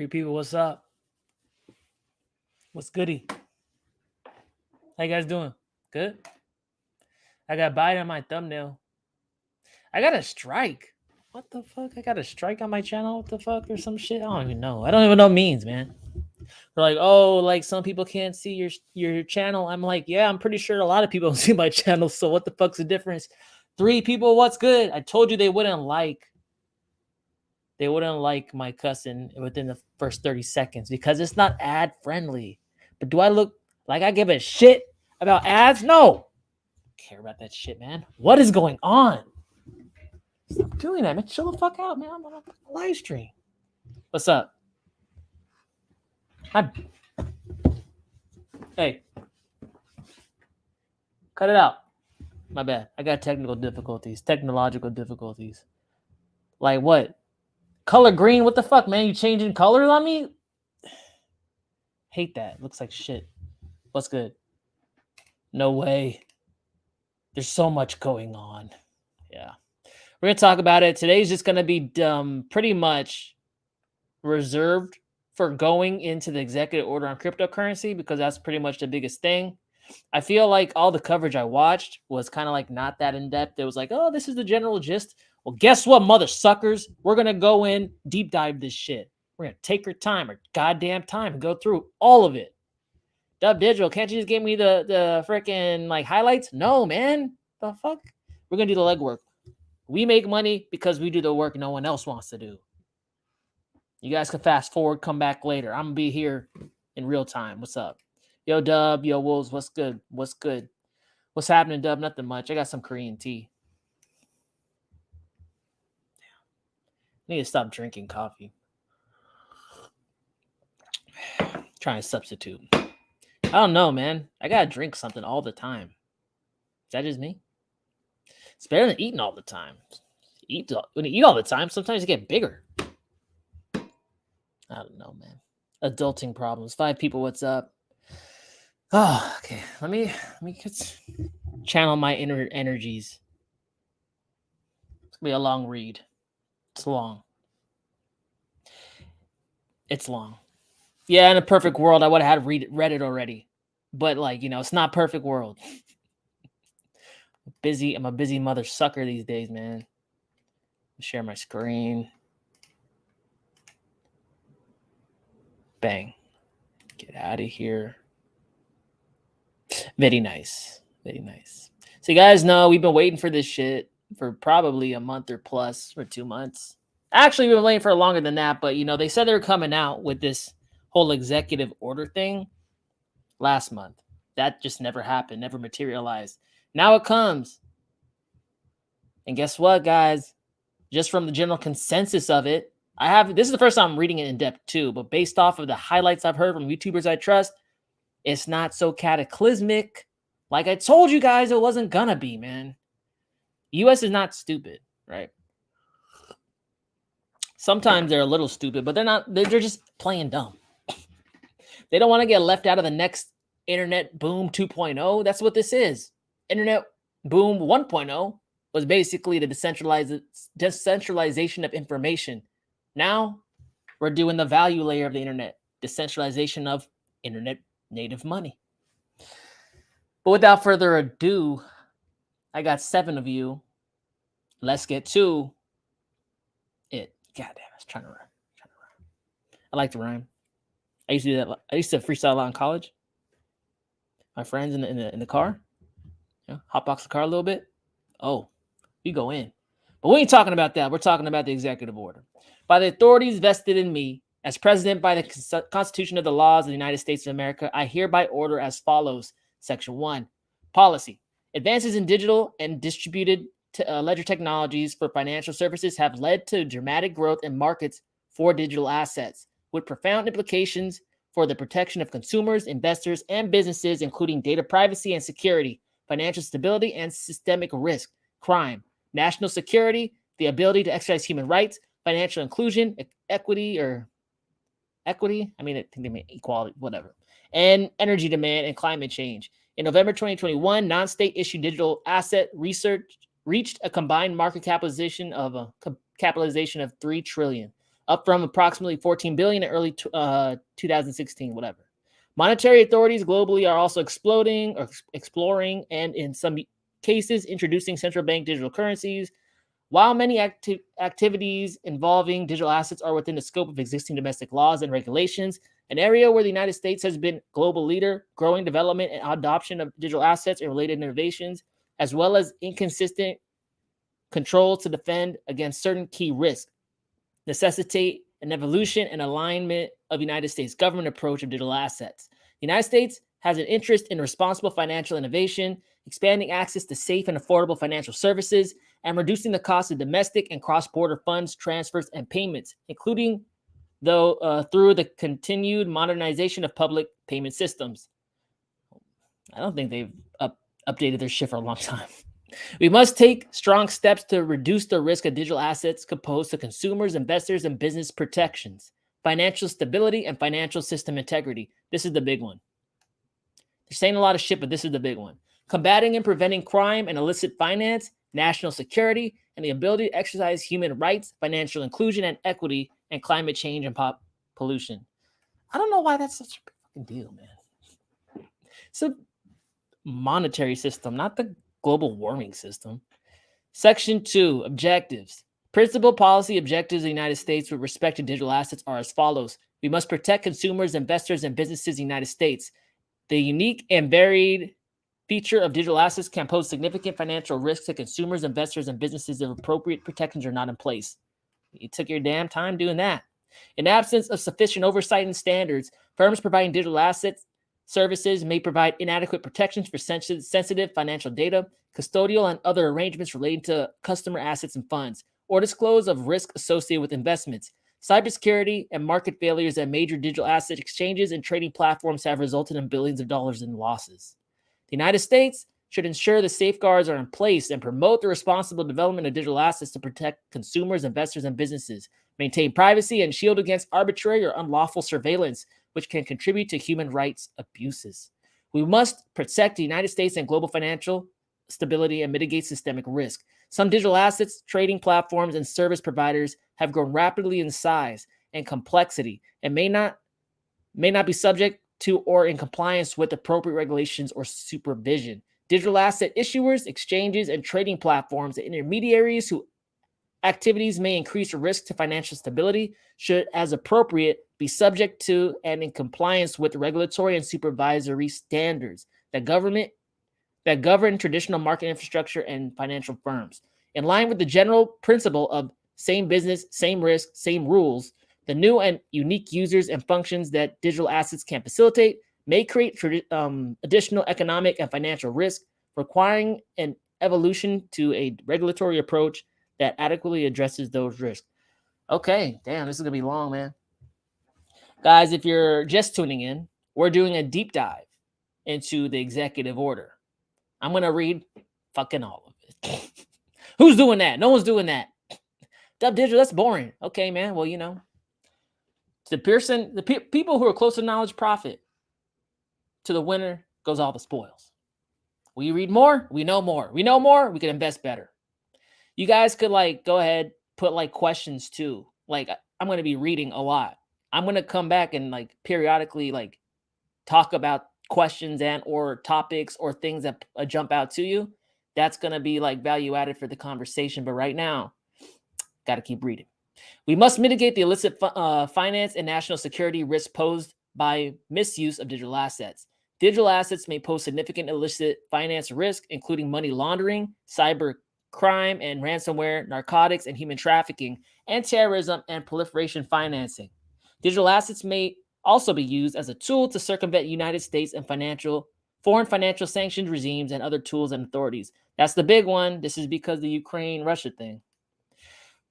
Three people, what's up? What's goody? How you guys doing? Good? I got Biden on my thumbnail. I got a strike. What the fuck? I got a strike on my channel? What the fuck? Or some shit? I don't even know. I don't even know what it means, man. They're like, oh, like some people can't see your channel. I'm like, yeah, I'm pretty sure a lot of people don't see my channel. So what the fuck's the difference? Three people, what's good? I told you they wouldn't like my cussing within the first 30 seconds because it's not ad friendly. But do I look like I give a shit about ads? No. I don't care about that shit, man. What is going on? Stop doing that, man. Chill the fuck out, man. I'm on a live stream. What's up? Hey. Cut it out. My bad. I got technological difficulties. Like what? Color green? What the fuck, man? You changing colors on me? Hate that. Looks like shit. What's good? No way. There's so much going on. Yeah. We're going to talk about it. Today's just going to be pretty much reserved for going into the executive order on cryptocurrency because that's pretty much the biggest thing. I feel like all the coverage I watched was kind of like not that in-depth. It was like, oh, this is the general gist. Well, guess what, mother suckers? We're going to go in, deep dive this shit. We're going to take our time, our goddamn time, and go through all of it. Dubdigital, can't you just give me the freaking like highlights? No, man. The fuck? We're going to do the legwork. We make money because we do the work no one else wants to do. You guys can fast forward, come back later. I'm going to be here in real time. What's up? Yo, Dub. Yo, Wolves. What's good? What's good? What's happening, Dub? Nothing much. I got some Korean tea. I need to stop drinking coffee. Trying to substitute. I don't know, man. I got to drink something all the time. Is that just me? It's better than eating all the time. When you eat all the time, sometimes you get bigger. I don't know, man. Adulting problems. 5 people, what's up? Oh, okay. Let me channel my inner energies. It's gonna be a long read. It's long. It's long. Yeah, in a perfect world, I would have had read it already. But like, it's not perfect world. I'm a busy mother sucker these days, man. Share my screen. Bang. Get out of here. Very nice. Very nice. So you guys know we've been waiting for this shit for probably a month or plus or 2 months. Actually, we've been waiting for longer than that, but they said they were coming out with this whole executive order thing last month. That just never happened, never materialized. Now it comes. And guess what, guys? Just from the general consensus of it, this is the first time I'm reading it in depth too, but based off of the highlights I've heard from YouTubers I trust, it's not so cataclysmic. Like I told you guys, it wasn't gonna be, man. US is not stupid, right? Sometimes they're a little stupid, but they're not. They're just playing dumb. They don't want to get left out of the next internet boom 2.0. That's what this is. Internet boom 1.0 was basically the decentralization of information. Now we're doing the value layer of the internet, decentralization of internet native money. But without further ado, I got 7 of you. Let's get to it. God damn, I was trying to rhyme. I like to rhyme. I used to do that. I used to freestyle a lot in college. My friends in the car, hotbox the car a little bit. Oh, we go in. But we ain't talking about that. We're talking about the executive order. By the authorities vested in me as president by the Constitution of the laws of the United States of America, I hereby order as follows. Section 1, policy. Advances in digital and distributed ledger technologies for financial services have led to dramatic growth in markets for digital assets, with profound implications for the protection of consumers, investors, and businesses, including data privacy and security, financial stability and systemic risk, crime, national security, the ability to exercise human rights, financial inclusion, equity, I think they mean equality, whatever, and energy demand and climate change. In November 2021, non-state issued digital asset research reached a combined market capitalization of $3 trillion, up from approximately 14 billion in early 2016, whatever. Monetary authorities globally are also exploring, and in some cases, introducing central bank digital currencies. While many activities involving digital assets are within the scope of existing domestic laws and regulations, an area where the United States has been global leader, growing development and adoption of digital assets and related innovations, as well as inconsistent controls to defend against certain key risks, necessitate an evolution and alignment of United States government approach of digital assets. The United States has an interest in responsible financial innovation, expanding access to safe and affordable financial services, and reducing the cost of domestic and cross-border funds, transfers, and payments, including through the continued modernization of public payment systems. I don't think they've updated their shit for a long time. We must take strong steps to reduce the risk of digital assets composed to consumers, investors, and business protections, financial stability, and financial system integrity. This is the big one. They're saying a lot of shit, but this is the big one. Combating and preventing crime and illicit finance, national security, and the ability to exercise human rights, financial inclusion and equity, and climate change and pollution. I don't know why that's such a big fucking deal, man. It's a monetary system, not the global warming system. Section 2, objectives. Principal policy objectives of the United States with respect to digital assets are as follows. We must protect consumers, investors, and businesses in the United States. The unique and varied feature of digital assets can pose significant financial risk to consumers, investors, and businesses if appropriate protections are not in place. You took your damn time doing that. In absence of sufficient oversight and standards, firms providing digital assets services may provide inadequate protections for sensitive financial data, custodial and other arrangements relating to customer assets and funds, or disclose of risk associated with investments. Cybersecurity and market failures at major digital asset exchanges and trading platforms have resulted in billions of dollars in losses. The United States should ensure the safeguards are in place and promote the responsible development of digital assets to protect consumers, investors, and businesses, maintain privacy, and shield against arbitrary or unlawful surveillance, which can contribute to human rights abuses. We must protect the United States and global financial stability and mitigate systemic risk. Some digital assets, trading platforms, and service providers have grown rapidly in size and complexity and may not be subject to or in compliance with appropriate regulations or supervision. Digital asset issuers, exchanges, and trading platforms and intermediaries whose activities may increase risk to financial stability should, as appropriate, be subject to and in compliance with regulatory and supervisory standards that govern traditional market infrastructure and financial firms. In line with the general principle of same business, same risk, same rules, the new and unique users and functions that digital assets can facilitate may create additional economic and financial risk, requiring an evolution to a regulatory approach that adequately addresses those risks. Okay, damn, this is going to be long, man. Guys, if you're just tuning in, we're doing a deep dive into the executive order. I'm going to read fucking all of it. Who's doing that? No one's doing that. Dubdigital, that's boring. Okay, man. Well, you know, people who are close to knowledge profit. To the winner goes all the spoils. We read more, we know more. We know more, we can invest better. You guys could go ahead, put questions too. I'm going to be reading a lot. I'm going to come back and periodically talk about questions and or topics or things that jump out to you. That's going to be value added for the conversation. But right now, got to keep reading. We must mitigate the illicit finance and national security risk posed by misuse of digital assets. Digital assets may pose significant illicit finance risk, including money laundering, cyber crime and ransomware, narcotics and human trafficking, and terrorism and proliferation financing. Digital assets may also be used as a tool to circumvent United States and foreign financial sanctions regimes and other tools and authorities. That's the big one. This is because of the Ukraine-Russia thing.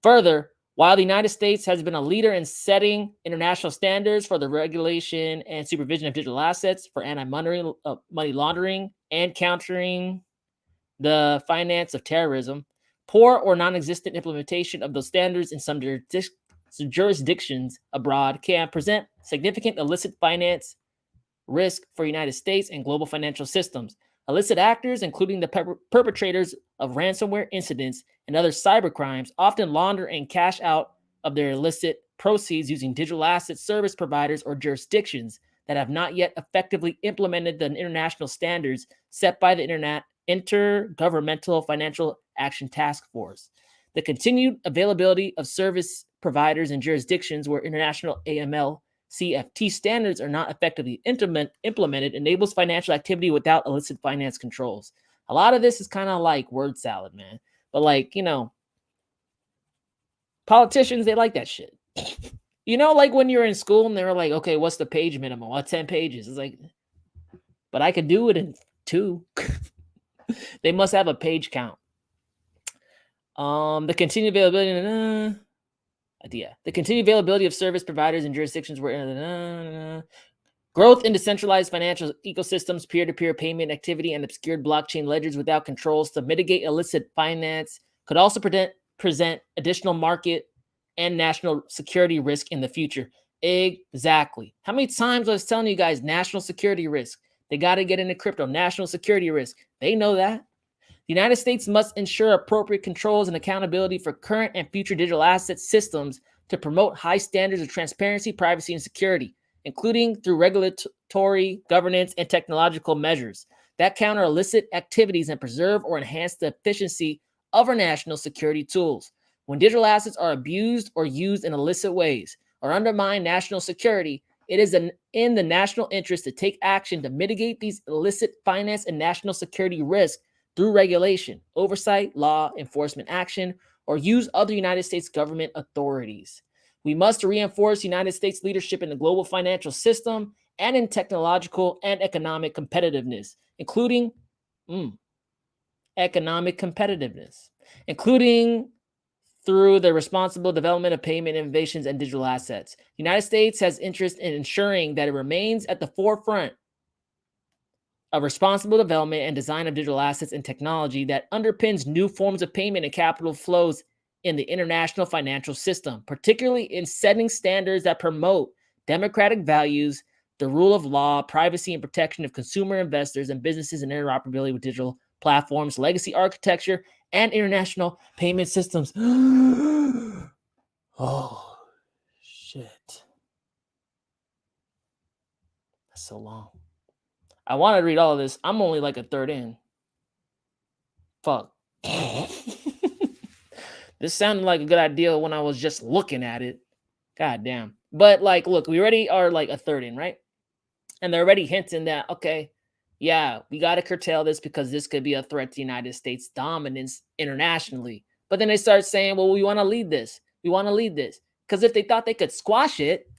Further, while the United States has been a leader in setting international standards for the regulation and supervision of digital assets for anti-money laundering and countering the finance of terrorism, poor or non-existent implementation of those standards in some jurisdictions abroad can present significant illicit finance risk for United States and global financial systems. Illicit actors, including the perpetrators of ransomware incidents and other cyber crimes, often launder and cash out of their illicit proceeds using digital asset service providers or jurisdictions that have not yet effectively implemented the international standards set by the Intergovernmental Financial Action Task Force. The continued availability of service providers and jurisdictions where international AML CFT standards are not effectively implemented enables financial activity without illicit finance controls. A lot of this is kind of like word salad, man. But like, politicians, they like that shit. Like when you're in school and they were like, okay, what's the page minimum? Well, 10 pages. It's like, but I could do it in 2. They must have a page count. The continued availability. The continued availability of service providers and jurisdictions where growth in decentralized financial ecosystems, peer-to-peer payment activity, and obscured blockchain ledgers without controls to mitigate illicit finance could also present additional market and national security risk in the future. Exactly. How many times I was telling you guys national security risk? They got to get into crypto. National security risk. They know that. The United States must ensure appropriate controls and accountability for current and future digital asset systems to promote high standards of transparency, privacy, and security, including through regulatory, governance, and technological measures that counter illicit activities and preserve or enhance the efficiency of our national security tools. When digital assets are abused or used in illicit ways or undermine national security, it is in the national interest to take action to mitigate these illicit finance and national security risks through regulation, oversight, law enforcement action, or use other United States government authorities. We must reinforce United States leadership in the global financial system and in technological and economic competitiveness, including through the responsible development of payment innovations and digital assets. The United States has interest in ensuring that it remains at the forefront of responsible development and design of digital assets and technology that underpins new forms of payment and capital flows in the international financial system, particularly in setting standards that promote democratic values, the rule of law, privacy and protection of consumer investors and businesses, and interoperability with digital platforms, legacy architecture, and international payment systems. Oh, shit. That's so long. I want to read all of this. I'm only like a third in. Fuck. This sounded like a good idea when I was just looking at it. God damn. But like, look, we already are like a third in, right? And they're already hinting that, okay, yeah, we got to curtail this because this could be a threat to the United States dominance internationally. But then they start saying, well, we want to lead this. We want to lead this. Because if they thought they could squash it,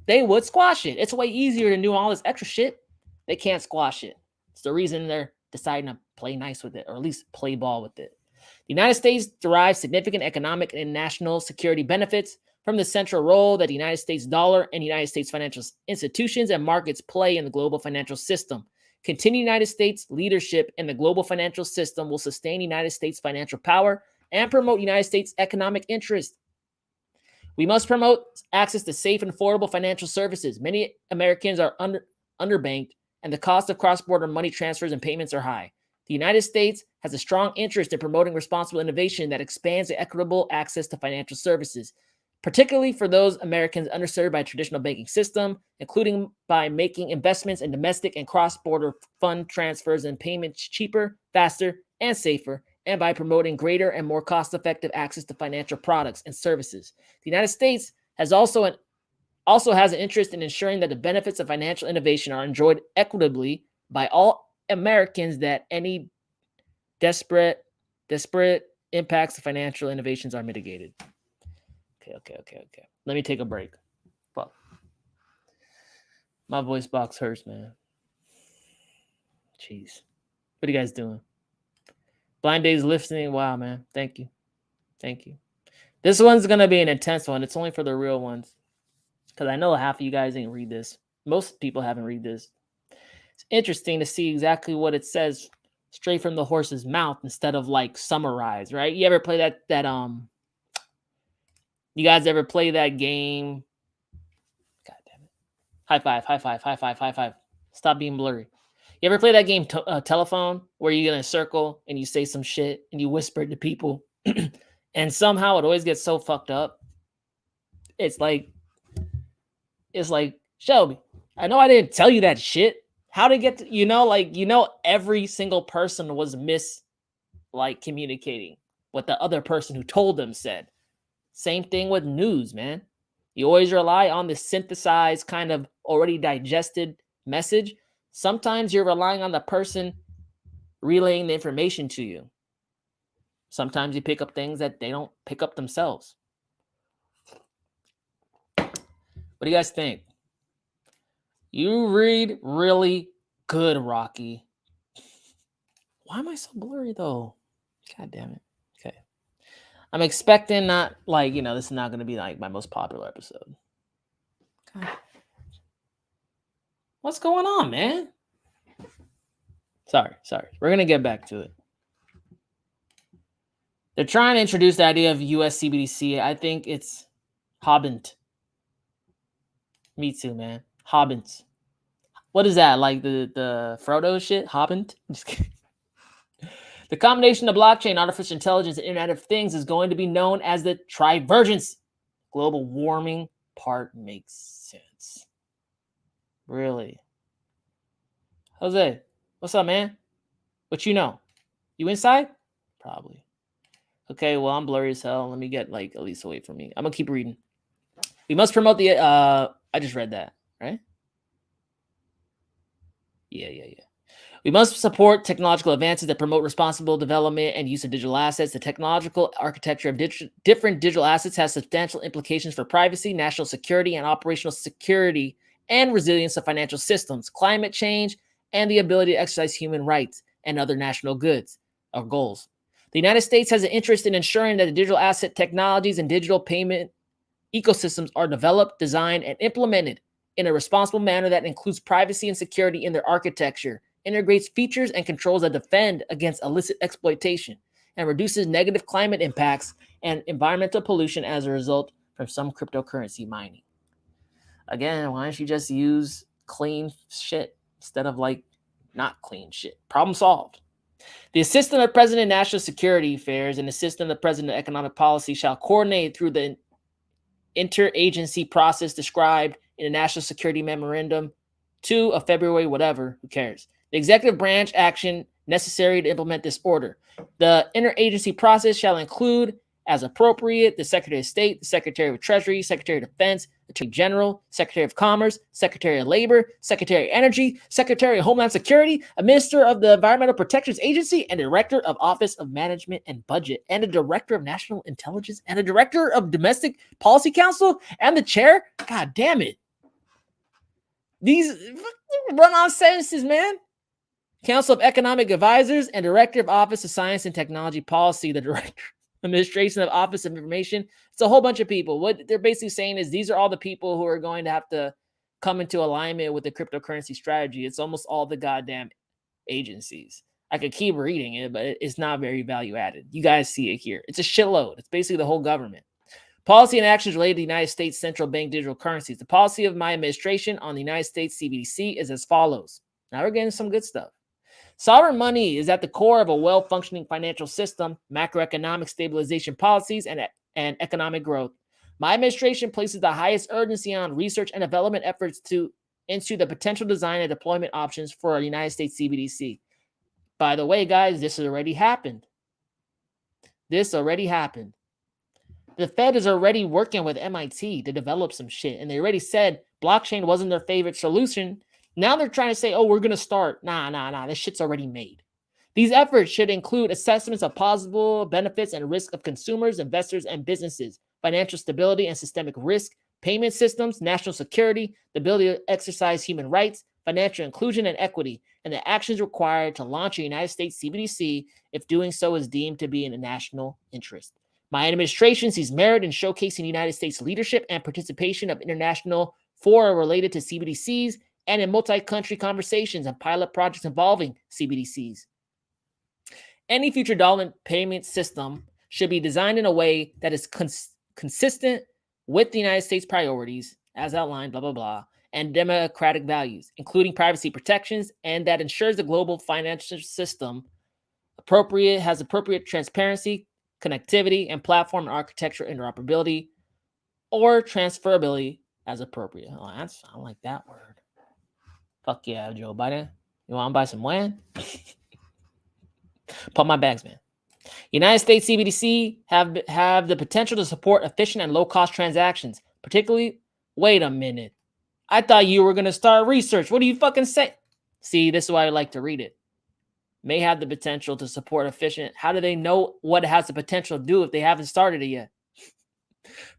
they would squash it. It's way easier to do all this extra shit. They can't squash it. It's the reason they're deciding to play nice with it, or at least play ball with it. The United States derives significant economic and national security benefits from the central role that the United States dollar and United States financial institutions and markets play in the global financial system. Continued United States leadership in the global financial system will sustain United States financial power and promote United States economic interest. We must promote access to safe and affordable financial services. Many Americans are underbanked, and the cost of cross-border money transfers and payments are high. The United States has a strong interest in promoting responsible innovation that expands the equitable access to financial services, particularly for those Americans underserved by a traditional banking system, including by making investments in domestic and cross-border fund transfers and payments cheaper, faster, and safer, and by promoting greater and more cost-effective access to financial products and services. The United States has also has an interest in ensuring that the benefits of financial innovation are enjoyed equitably by all Americans, that any disparate impacts of financial innovations are mitigated. Okay. Let me take a break. Fuck. My voice box hurts, man. Jeez. What are you guys doing? Blind Days listening. Wow, man. Thank you. This one's going to be an intense one. It's only for the real ones, because I know half of you guys ain't read this. Most people haven't read this. It's interesting to see exactly what it says straight from the horse's mouth instead of like summarized, right? You ever play that you guys ever play that game? God damn it. High five. Stop being blurry. You ever play that game Telephone, where you're in a circle and you say some shit and you whisper it to people and somehow it always gets so fucked up? It's like Shelby, I know I didn't tell you that shit. How to get to, every single person was communicating what the other person who told them said. Same thing with news, man. You always rely on the synthesized kind of already digested message. Sometimes you're relying on the person relaying the information to you. Sometimes you pick up things that they don't pick up themselves. What do you guys think? You read really good, Rocky. Why am I so blurry, though? God damn it. Okay. I'm expecting not, this is not going to be, my most popular episode. God. What's going on, man? Sorry. We're going to get back to it. They're trying to introduce the idea of US CBDC. I think it's Hobbint. Me too, man. Hobbins. What is that? Like the Frodo shit? Hobbint? Just kidding. The combination of blockchain, artificial intelligence, and Internet of Things is going to be known as the Trivergence. Global warming part makes sense. Really? Jose, what's up, man? What you know? You inside? Probably. Okay, well, I'm blurry as hell. Let me get, at least away from me. I'm going to keep reading. We must promote the... I just read that, right? Yeah. We must support technological advances that promote responsible development and use of digital assets. The technological architecture of different digital assets has substantial implications for privacy, national security, and operational security and resilience of financial systems, climate change, and the ability to exercise human rights and other national goods or goals. The United States has an interest in ensuring that the digital asset technologies and digital payment ecosystems are developed, designed, and implemented in a responsible manner that includes privacy and security in their architecture, integrates features and controls that defend against illicit exploitation, and reduces negative climate impacts and environmental pollution as a result from some cryptocurrency mining. Again, why don't you just use clean shit instead of not clean shit? Problem solved. The Assistant of the President of National Security Affairs and Assistant of the President of Economic Policy shall coordinate through the interagency process described in the National Security Memorandum 2 of February, whatever, who cares? The executive branch action necessary to implement this order. The interagency process shall include, as appropriate, the Secretary of State, the Secretary of Treasury, Secretary of Defense, Attorney General, Secretary of Commerce, Secretary of Labor, Secretary of Energy, Secretary of Homeland Security, a Minister of the Environmental Protection Agency, and Director of Office of Management and Budget, and a Director of National Intelligence, and a Director of Domestic Policy Council, and the Chair. God damn it. These run-on sentences, man. Council of Economic Advisors and Director of Office of Science and Technology Policy, the Director Administration of Office of Information. It's a whole bunch of people. What they're basically saying is these are all the people who are going to have to come into alignment with the cryptocurrency strategy. It's almost all the goddamn agencies. I could keep reading it, but it's not very value added. You guys see it here. It's a shitload. It's basically the whole government. Policy and actions related to the United States central bank digital currencies. The policy of my administration on the United States CBDC is as follows. Now we're getting some good stuff. Sovereign money is at the core of a well-functioning financial system, macroeconomic stabilization policies, and economic growth. My administration places the highest urgency on research and development efforts into the potential design and deployment options for a United States CBDC. By the way, guys, this has already happened. The Fed is already working with MIT to develop some shit, and they already said blockchain wasn't their favorite solution. Now they're trying to say, oh, we're going to start. Nah. This shit's already made. These efforts should include assessments of possible benefits and risk of consumers, investors, and businesses, financial stability and systemic risk, payment systems, national security, the ability to exercise human rights, financial inclusion and equity, and the actions required to launch a United States CBDC if doing so is deemed to be in the national interest. My administration sees merit in showcasing the United States leadership and participation of international fora related to CBDCs and in multi-country conversations and pilot projects involving CBDCs. Any future dollar payment system should be designed in a way that is consistent with the United States priorities, as outlined, blah, blah, blah, and democratic values, including privacy protections, and that ensures the global financial system has appropriate transparency, connectivity, and platform and architecture interoperability. or transferability as appropriate. Oh, I don't like that word. Fuck yeah, Joe Biden. You want to buy some land? Pump my bags, man. United States CBDC have the potential to support efficient and low-cost transactions, particularly... Wait a minute. I thought you were going to start research. What do you fucking say? See, this is why I like to read it. May have the potential to support efficient. How do they know what it has the potential to do if they haven't started it yet?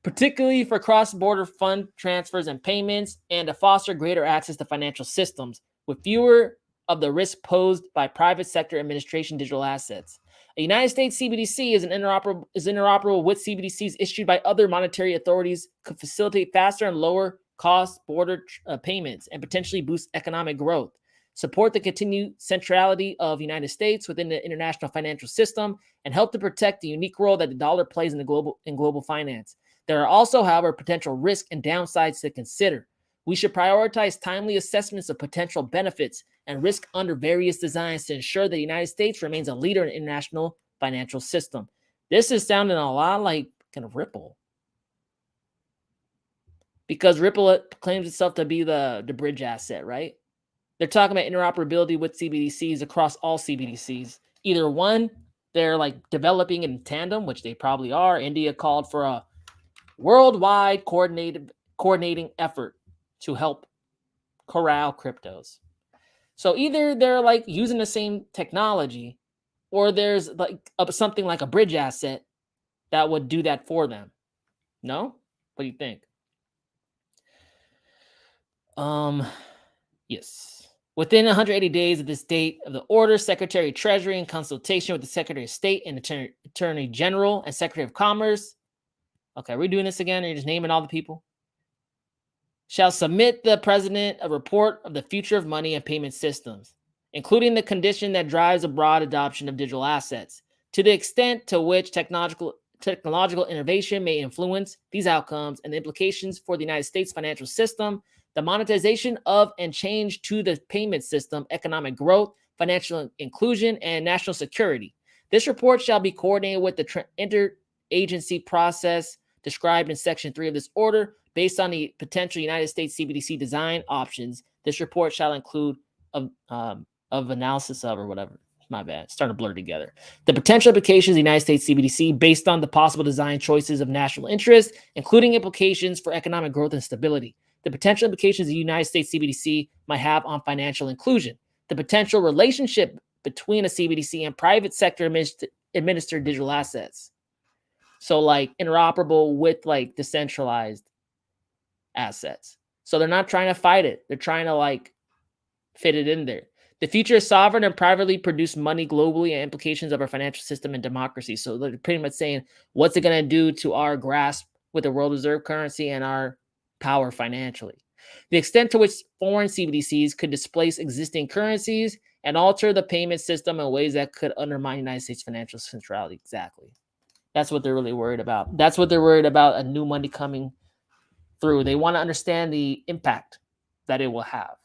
Particularly for cross-border fund transfers and payments, and to foster greater access to financial systems with fewer of the risk posed by private sector administration digital assets. A United States CBDC is interoperable with CBDCs issued by other monetary authorities, could facilitate faster and lower cost border payments, and potentially boost economic growth. Support the continued centrality of the United States within the international financial system, and help to protect the unique role that the dollar plays in global finance. There are also, however, potential risks and downsides to consider. We should prioritize timely assessments of potential benefits and risk under various designs to ensure that the United States remains a leader in the international financial system. This is sounding a lot like kind of Ripple, because Ripple claims itself to be the bridge asset, right? They're talking about interoperability with CBDCs across all CBDCs. Either one, they're like developing in tandem, which they probably are. India called for a worldwide coordinating effort to help corral cryptos. So either they're like using the same technology, or there's like something like a bridge asset that would do that for them. No? What do you think? Yes. Within 180 days of this date of the order, Secretary of Treasury, in consultation with the Secretary of State and Attorney General and Secretary of Commerce, okay, we're doing this again, or you're just naming all the people, shall submit the President a report of the future of money and payment systems, including the condition that drives a broad adoption of digital assets, to the extent to which technological innovation may influence these outcomes and the implications for the United States financial system, the monetization of and change to the payment system, economic growth, financial inclusion, and national security. This report shall be coordinated with the interagency process described in Section 3 of this order based on the potential United States CBDC design options. This report shall include of analysis of, or whatever. My bad. It's starting to blur together. The potential implications of the United States CBDC based on the possible design choices of national interest, including implications for economic growth and stability. The potential implications the United States CBDC might have on financial inclusion. The potential relationship between a CBDC and private sector administered digital assets. So like interoperable with like decentralized assets. So they're not trying to fight it. They're trying to like fit it in there. The future is sovereign and privately produced money globally and implications of our financial system and democracy. So they're pretty much saying, what's it going to do to our grasp with the world reserve currency and our power financially? The extent to which foreign CBDCs could displace existing currencies and alter the payment system in ways that could undermine United States financial centrality. Exactly. That's what they're really worried about. That's what they're worried about, a new money coming through. They want to understand the impact that it will have.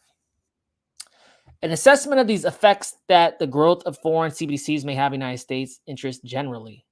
An assessment of these effects that the growth of foreign CBDCs may have in the United States interest generally.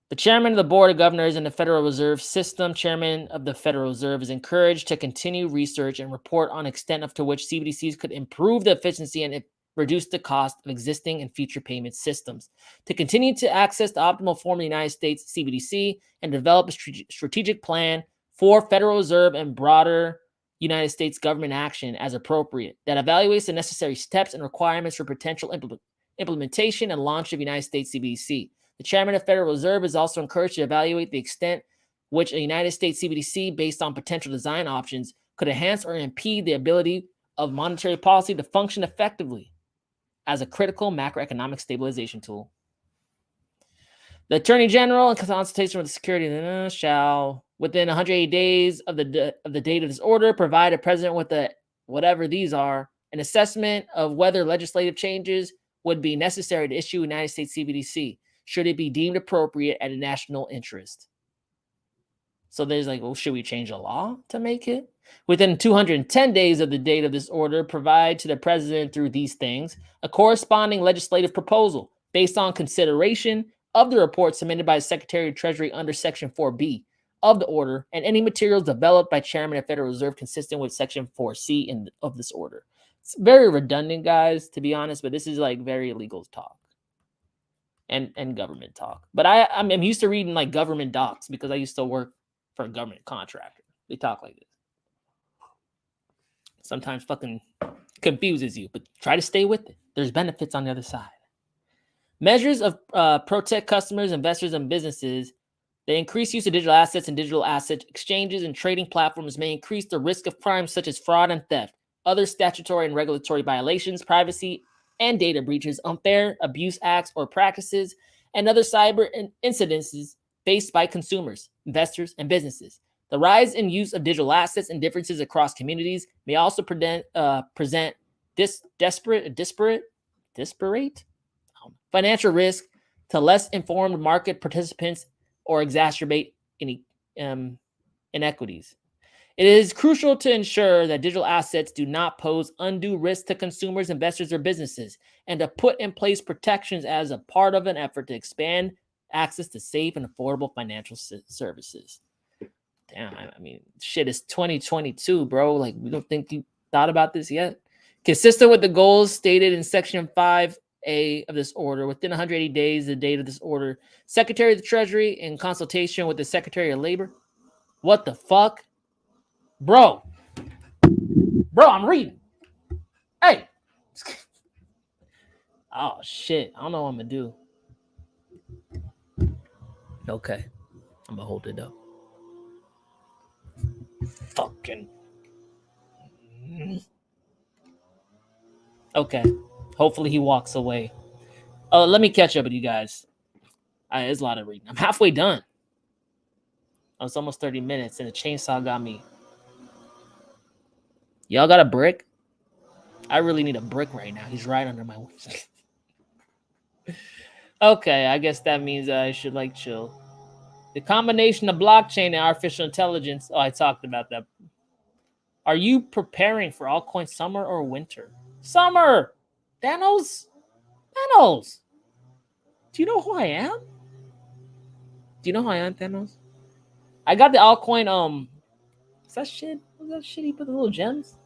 The chairman of the Board of Governors in the Federal Reserve System, chairman of the Federal Reserve, is encouraged to continue research and report on extent to which CBDCs could improve the efficiency and reduce the cost of existing and future payment systems, to continue to access the optimal form of the United States CBDC and develop a strategic plan for Federal Reserve and broader United States government action as appropriate, that evaluates the necessary steps and requirements for potential implementation and launch of United States CBDC. The chairman of the Federal Reserve is also encouraged to evaluate the extent which a United States CBDC, based on potential design options, could enhance or impede the ability of monetary policy to function effectively as a critical macroeconomic stabilization tool. The Attorney General, in consultation with the Security, shall, within 180 days of the date of this order, provide a president with the whatever these are, an assessment of whether legislative changes would be necessary to issue United States CBDC, should it be deemed appropriate at a national interest. So there's like, well, should we change the law to make it? Within 210 days of the date of this order, provide to the president through these things a corresponding legislative proposal based on consideration of the report submitted by the Secretary of Treasury under Section 4B of the order, and any materials developed by Chairman of Federal Reserve consistent with Section 4C of this order. It's very redundant, guys, to be honest, but this is like very legal talk and government talk. But I'm used to reading like government docs because I used to work for a government contractor. They talk like this. Sometimes fucking confuses you, but try to stay with it. There's benefits on the other side. Measures of protect customers, investors, and businesses. The increased use of digital assets and digital asset exchanges and trading platforms may increase the risk of crimes such as fraud and theft, other statutory and regulatory violations, privacy and data breaches, unfair abuse acts or practices, and other cyber incidences faced by consumers, investors, and businesses. The rise in use of digital assets and differences across communities may also present disparate financial risk to less informed market participants or exacerbate any inequities. It is crucial to ensure that digital assets do not pose undue risk to consumers, investors, or businesses, and to put in place protections as a part of an effort to expand access to safe and affordable financial services. Damn, I mean, shit, it's 2022, bro. Like, we don't think you thought about this yet? Consistent with the goals stated in Section 5A of this order, within 180 days of the date of this order, Secretary of the Treasury, in consultation with the Secretary of Labor. What the fuck? Bro, I'm reading. Hey. Oh, shit. I don't know what I'm going to do. Okay. I'm going to hold it up. Fucking. Okay. Hopefully he walks away. Let me catch up with you guys. There's a lot of reading. I'm halfway done. It's almost 30 minutes, and the chainsaw got me. Y'all got a brick? I really need a brick right now. He's right under my window. Okay, I guess that means I should like chill. The combination of blockchain and artificial intelligence. Oh, I talked about that. Are you preparing for altcoin summer or winter? Summer! Thanos? Do you know who I am? Do you know who I am, Thanos? I got the altcoin, is that shit? Was that shit he put the little gems?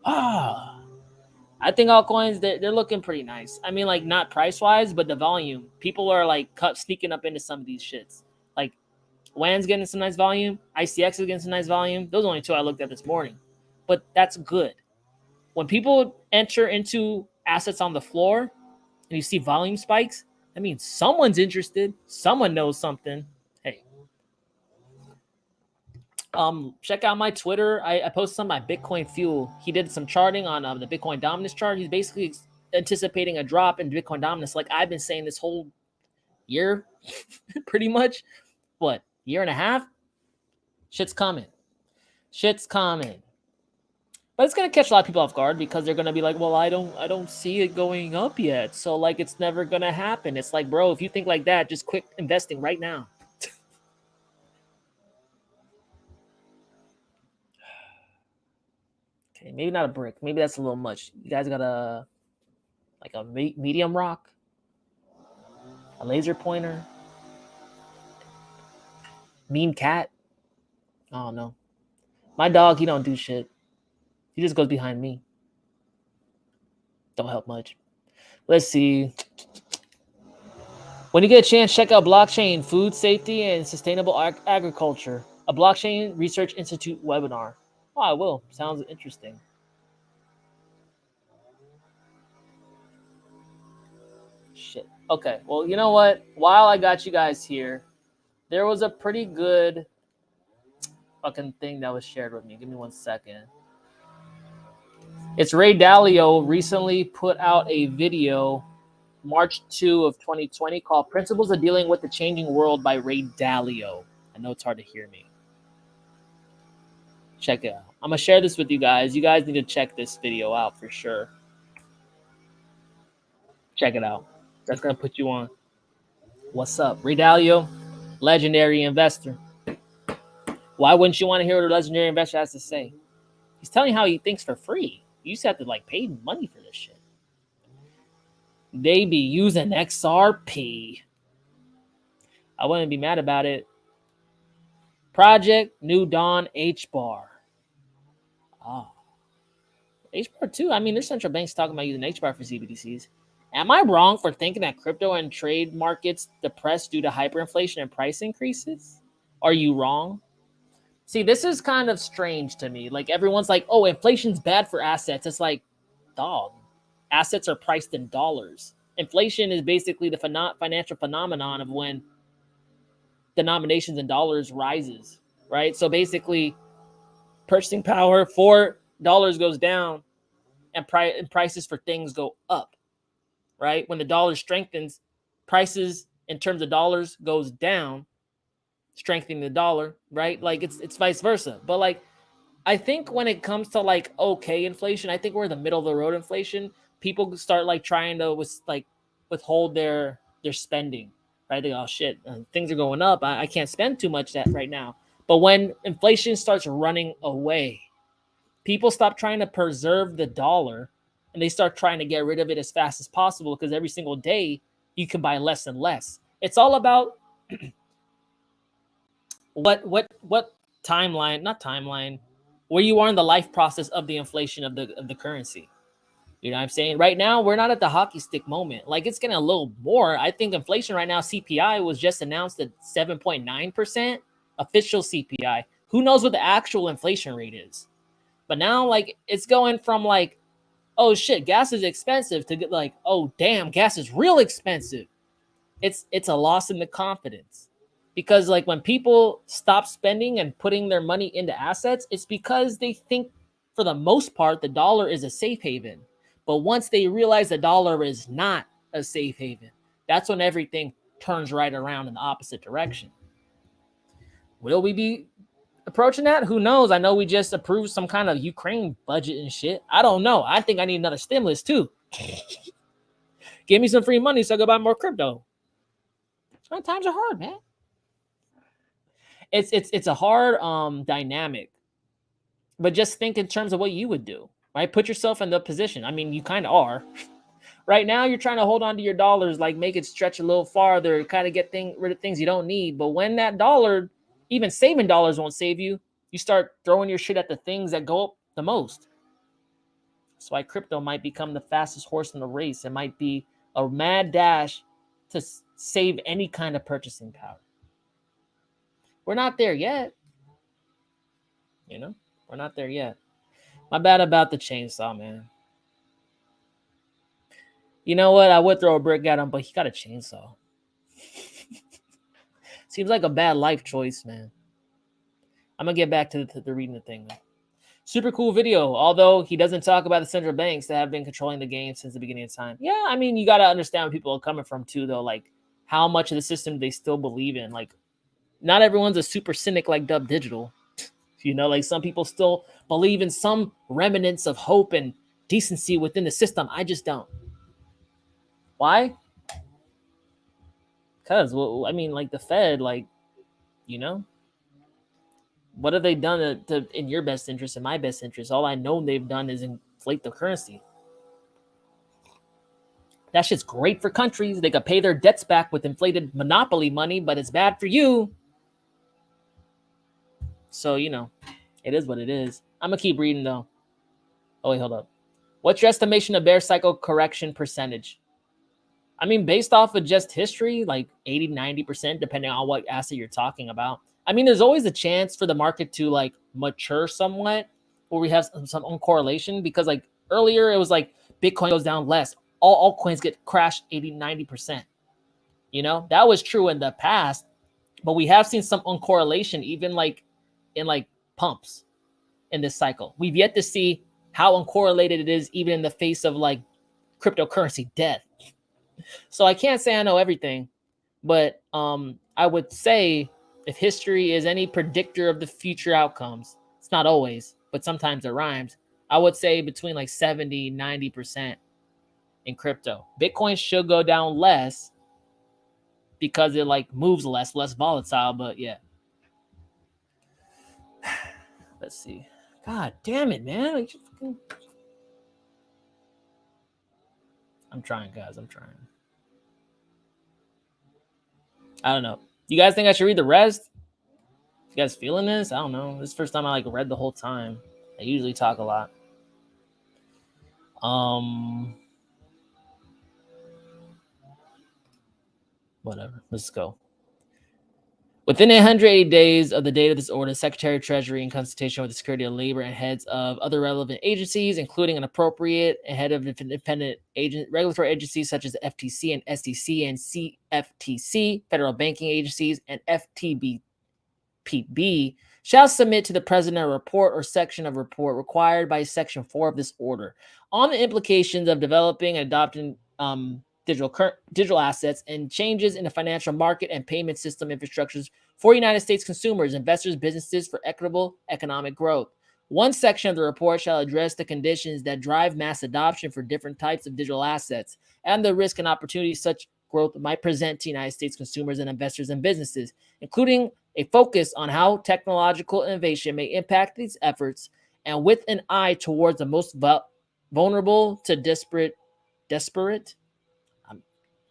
I think altcoins, they're looking pretty nice. I mean, like, not price-wise, but the volume. People are, like, sneaking up into some of these shits. Like, WAN's getting some nice volume. ICX is getting some nice volume. Those are only two I looked at this morning. But that's good. When people enter into assets on the floor and you see volume spikes, that means someone's interested. Someone knows something. Hey. Check out my Twitter. I posted on my Bitcoin Fuel. He did some charting on the Bitcoin dominance chart. He's basically anticipating a drop in Bitcoin dominance, like I've been saying this whole year, pretty much. What, year and a half? Shit's coming. But it's gonna catch a lot of people off guard because they're gonna be like, well, I don't see it going up yet, so like it's never gonna happen. It's like, bro, if you think like that, just quit investing right now. Okay, maybe not a brick. Maybe that's a little much. You guys got a medium rock, a laser pointer, mean cat. Oh no, my dog, he don't do shit. He just goes behind me. Don't help much. Let's see. When you get a chance, check out Blockchain, Food Safety and Sustainable Agriculture, a Blockchain Research Institute webinar. Oh, I will. Sounds interesting. Shit. Okay. Well, you know what? While I got you guys here, there was a pretty good fucking thing that was shared with me. Give me 1 second. It's Ray Dalio recently put out a video, March 2 of 2020, called Principles of Dealing with the Changing World by Ray Dalio. I know it's hard to hear me. Check it out. I'm going to share this with you guys. You guys need to check this video out for sure. Check it out. That's going to put you on. What's up? Ray Dalio, legendary investor. Why wouldn't you want to hear what a legendary investor has to say? He's telling you how he thinks for free. You just have to like pay money for this shit. They be using XRP. I wouldn't be mad about it. Project New Dawn HBAR. Oh. HBAR too. I mean, there's central banks talking about using HBAR for CBDCs. Am I wrong for thinking that crypto and trade markets depressed due to hyperinflation and price increases? Are you wrong? See, this is kind of strange to me. Like everyone's like, "Oh, inflation's bad for assets." It's like, dog, assets are priced in dollars. Inflation is basically the financial phenomenon of when denominations in dollars rises, right? So basically, purchasing power for dollars goes down, and prices for things go up, right? When the dollar strengthens, prices in terms of dollars goes down, strengthening the dollar, right? Like it's vice versa. But like I think when it comes to like okay inflation, I think we're in the middle of the road inflation. People start like trying to withhold their spending, right? They go, oh shit, things are going up. I can't spend too much that right now. But when inflation starts running away, people stop trying to preserve the dollar and they start trying to get rid of it as fast as possible because every single day you can buy less and less. It's all about what timeline, not timeline, where you are in the life process of the inflation of the currency. You know what I'm saying? Right now, we're not at the hockey stick moment. Like it's getting a little more. I think inflation right now, CPI was just announced at 7.9%, official CPI. Who knows what the actual inflation rate is? But now, like, it's going from like, oh shit, gas is expensive to get like, oh damn, gas is real expensive. It's a loss in the confidence. Because like when people stop spending and putting their money into assets, it's because they think for the most part the dollar is a safe haven. But once they realize the dollar is not a safe haven, that's when everything turns right around in the opposite direction. Will we be approaching that? Who knows? I know we just approved some kind of Ukraine budget and shit. I don't know. I think I need another stimulus too. Give me some free money so I can buy more crypto. Times are hard, man. It's a hard dynamic. But just think in terms of what you would do, right? Put yourself in the position. I mean, you kind of are. Right now, you're trying to hold on to your dollars, like make it stretch a little farther, kind of get rid of things you don't need. But when that dollar, even saving dollars won't save you, you start throwing your shit at the things that go up the most. That's why crypto might become the fastest horse in the race. It might be a mad dash to save any kind of purchasing power. We're not there yet. You know, we're not there yet. My bad about the chainsaw, man. You know what? I would throw a brick at him, but he got a chainsaw. Seems like a bad life choice, man. I'm going to get back to the reading the thing, man. Super cool video, although he doesn't talk about the central banks that have been controlling the game since the beginning of time. Yeah, I mean, you got to understand where people are coming from, too, though. Like, how much of the system they still believe in. Like, not everyone's a super cynic like Dubdigital. You know, like some people still believe in some remnants of hope and decency within the system. I just don't. Why? Because, well, I mean, like the Fed, like, you know, what have they done to in your best interest and my best interest? All I know they've done is inflate the currency. That shit's great for countries. They could pay their debts back with inflated monopoly money, but it's bad for you. So, you know, it is what it is. I'm going to keep reading, though. Oh, wait, hold up. What's your estimation of bear cycle correction percentage? I mean, based off of just history, like 80, 90%, depending on what asset you're talking about. I mean, there's always a chance for the market to like mature somewhat where we have some uncorrelation because like earlier it was like Bitcoin goes down less. All altcoins get crashed 80, 90%. You know, that was true in the past, but we have seen some uncorrelation even like in like pumps in this cycle. We've yet to see how uncorrelated it is even in the face of like cryptocurrency death. So I can't say I know everything, but I would say if history is any predictor of the future outcomes, it's not always, but sometimes it rhymes. I would say between like 70, 90% in crypto. Bitcoin should go down less because it like moves less volatile, but yeah. Let's see. God damn it, man. Like, I'm trying, guys. I'm trying. I don't know. You guys think I should read the rest? You guys feeling this? I don't know. This is the first time I like read the whole time. I usually talk a lot. Whatever. Let's go. Within 180 days of the date of this order, Secretary of Treasury, in consultation with the Secretary of Labor and heads of other relevant agencies, including an appropriate and head of independent regulatory agencies such as the FTC and SEC and CFTC, federal banking agencies, and FTBPB, shall submit to the President a report or section of report required by Section 4 of this order on the implications of developing and adopting digital assets and changes in the financial market and payment system infrastructures for United States consumers, investors, businesses for equitable economic growth. One section of the report shall address the conditions that drive mass adoption for different types of digital assets and the risk and opportunities such growth might present to United States consumers and investors and businesses, including a focus on how technological innovation may impact these efforts and with an eye towards the most vulnerable to desperate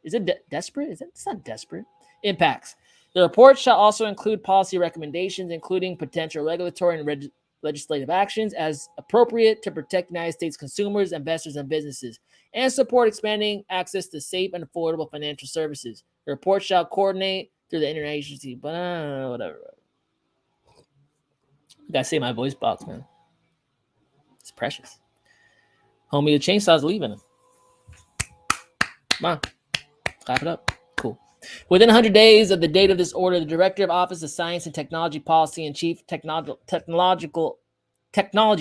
is it desperate? It's not desperate. Impacts. The report shall also include policy recommendations, including potential regulatory and legislative actions as appropriate to protect United States consumers, investors, and businesses, and support expanding access to safe and affordable financial services. The report shall coordinate through the interagency, but whatever. I gotta say my voice box, man. It's precious. Homie, the chainsaw's leaving. Come on. Clap it up. Cool. Within 100 days of the date of this order, the Director of Office of Science and Technology Policy and Chief Technology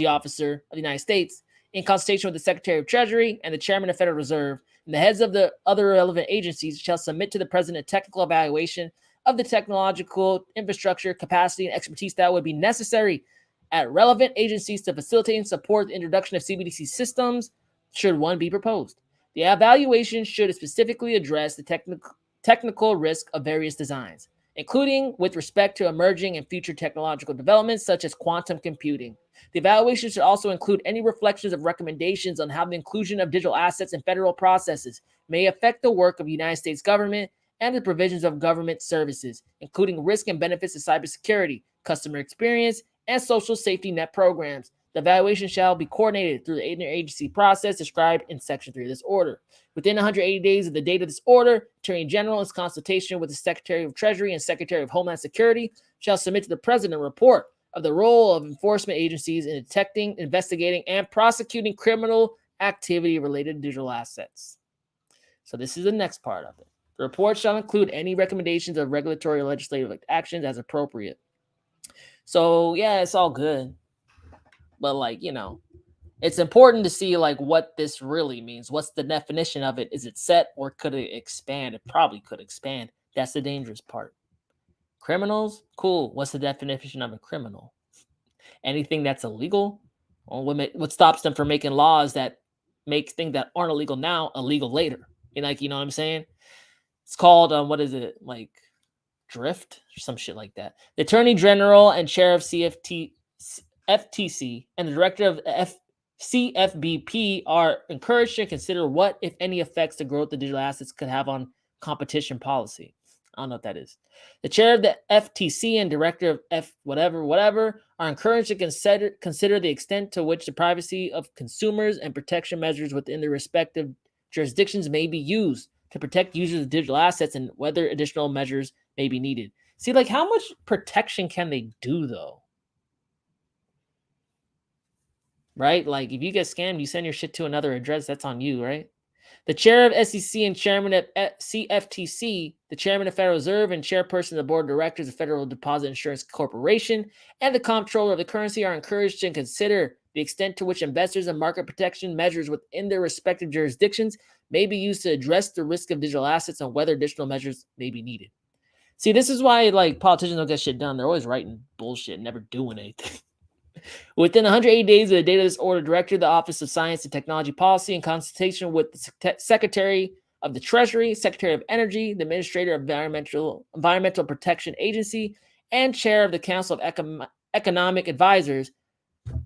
Officer of the United States, in consultation with the Secretary of Treasury and the Chairman of the Federal Reserve, and the heads of the other relevant agencies, shall submit to the President a technical evaluation of the technological infrastructure, capacity, and expertise that would be necessary at relevant agencies to facilitate and support the introduction of CBDC systems, should one be proposed. The evaluation should specifically address the technical risk of various designs, including with respect to emerging and future technological developments such as quantum computing. The evaluation should also include any reflections of recommendations on how the inclusion of digital assets in federal processes may affect the work of the United States government and the provisions of government services, including risk and benefits of cybersecurity, customer experience, and social safety net programs. The evaluation shall be coordinated through the interagency process described in Section 3 of this order. Within 180 days of the date of this order, Attorney General, in consultation with the Secretary of Treasury and Secretary of Homeland Security, shall submit to the President a report of the role of enforcement agencies in detecting, investigating, and prosecuting criminal activity related to digital assets. So this is the next part of it. The report shall include any recommendations of regulatory or legislative actions as appropriate. So yeah, it's all good. But like, it's important to see like what this really means. What's the definition of it? Is it set or could it expand? It probably could expand. That's the dangerous part. Criminals, cool. What's the definition of a criminal? Anything that's illegal? Well, what stops them from making laws that make things that aren't illegal now illegal later? You know what I'm saying? It's called what is it, like drift or some shit like that. The Attorney General and Chair of FTC and the Director of CFBP are encouraged to consider what, if any, effects the growth of digital assets could have on competition policy. I don't know what that is. The Chair of the FTC and Director of whatever are encouraged to consider the extent to which the privacy of consumers and protection measures within their respective jurisdictions may be used to protect users of digital assets and whether additional measures may be needed. See, like, how much protection can they do, though? Right? Like, if you get scammed, you send your shit to another address, that's on you, right? The Chair of SEC and Chairman of CFTC, the Chairman of Federal Reserve and Chairperson of the Board of Directors of Federal Deposit Insurance Corporation, and the Comptroller of the Currency are encouraged to consider the extent to which investors and market protection measures within their respective jurisdictions may be used to address the risk of digital assets and whether additional measures may be needed. See, this is why, like, politicians don't get shit done. They're always writing bullshit, never doing anything. Within 180 days of the date of this order, Director of the Office of Science and Technology Policy, in consultation with the Secretary of the Treasury, Secretary of Energy, the Administrator of Environmental Protection Agency, and Chair of the Council of Economic Advisors. Oh,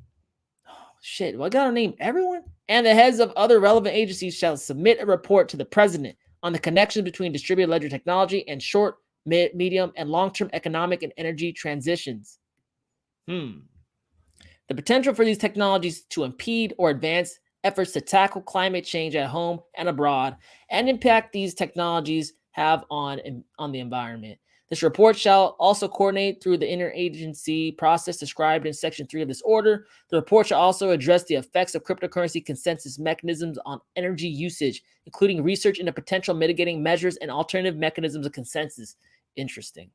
shit, I gotta name everyone? And the heads of other relevant agencies shall submit a report to the President on the connection between distributed ledger technology and short medium, and long-term economic and energy transitions. The potential for these technologies to impede or advance efforts to tackle climate change at home and abroad, and impact these technologies have on the environment. This report shall also coordinate through the interagency process described in Section 3 of this order. The report shall also address the effects of cryptocurrency consensus mechanisms on energy usage, including research into potential mitigating measures and alternative mechanisms of consensus. Interesting.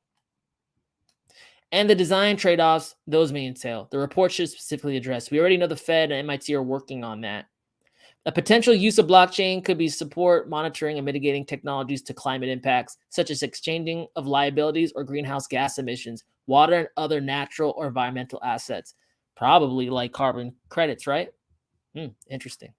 And the design trade-offs those may entail. The report should specifically address. We already know the Fed and MIT are working on that. A potential use of blockchain could be support monitoring and mitigating technologies to climate impacts, such as exchanging of liabilities or greenhouse gas emissions, water and other natural or environmental assets, probably like carbon credits, right? Interesting.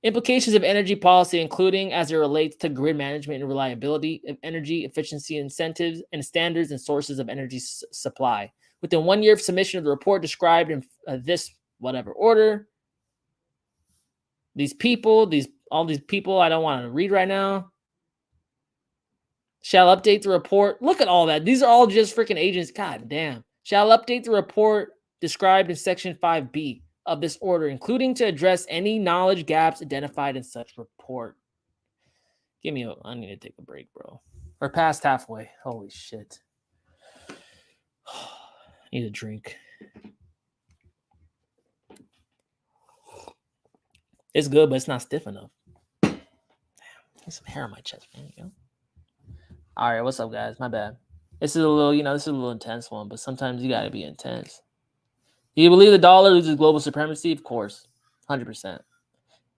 Implications of energy policy, including as it relates to grid management and reliability of energy efficiency incentives and standards and sources of energy supply. Within 1 year of submission of the report described in this whatever order, all these people I don't want to read right now, shall update the report. Look at all that. These are all just freaking agents. God damn. Shall update the report described in Section 5B of this order, including to address any knowledge gaps identified in such report. I need to take a break, bro. We're past halfway. Holy shit. Need a drink. It's good, but it's not stiff enough. Damn, there's some hair on my chest. There you go. All right, what's up, guys? My bad. This is a little intense one, but sometimes you gotta be intense. Do you believe the dollar loses global supremacy? Of course, 100%.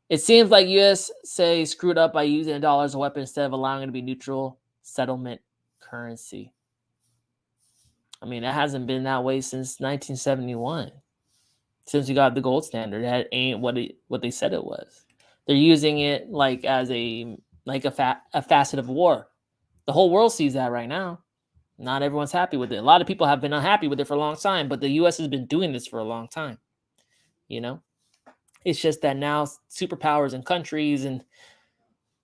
It seems like USA screwed up by using the dollar as a weapon instead of allowing it to be neutral settlement currency. I mean, it hasn't been that way since 1971. Since you got the gold standard, that ain't what they said it was. They're using it like as a facet of war. The whole world sees that right now. Not everyone's happy with it. A lot of people have been unhappy with it for a long time, but the U.S. has been doing this for a long time. It's just that now superpowers and countries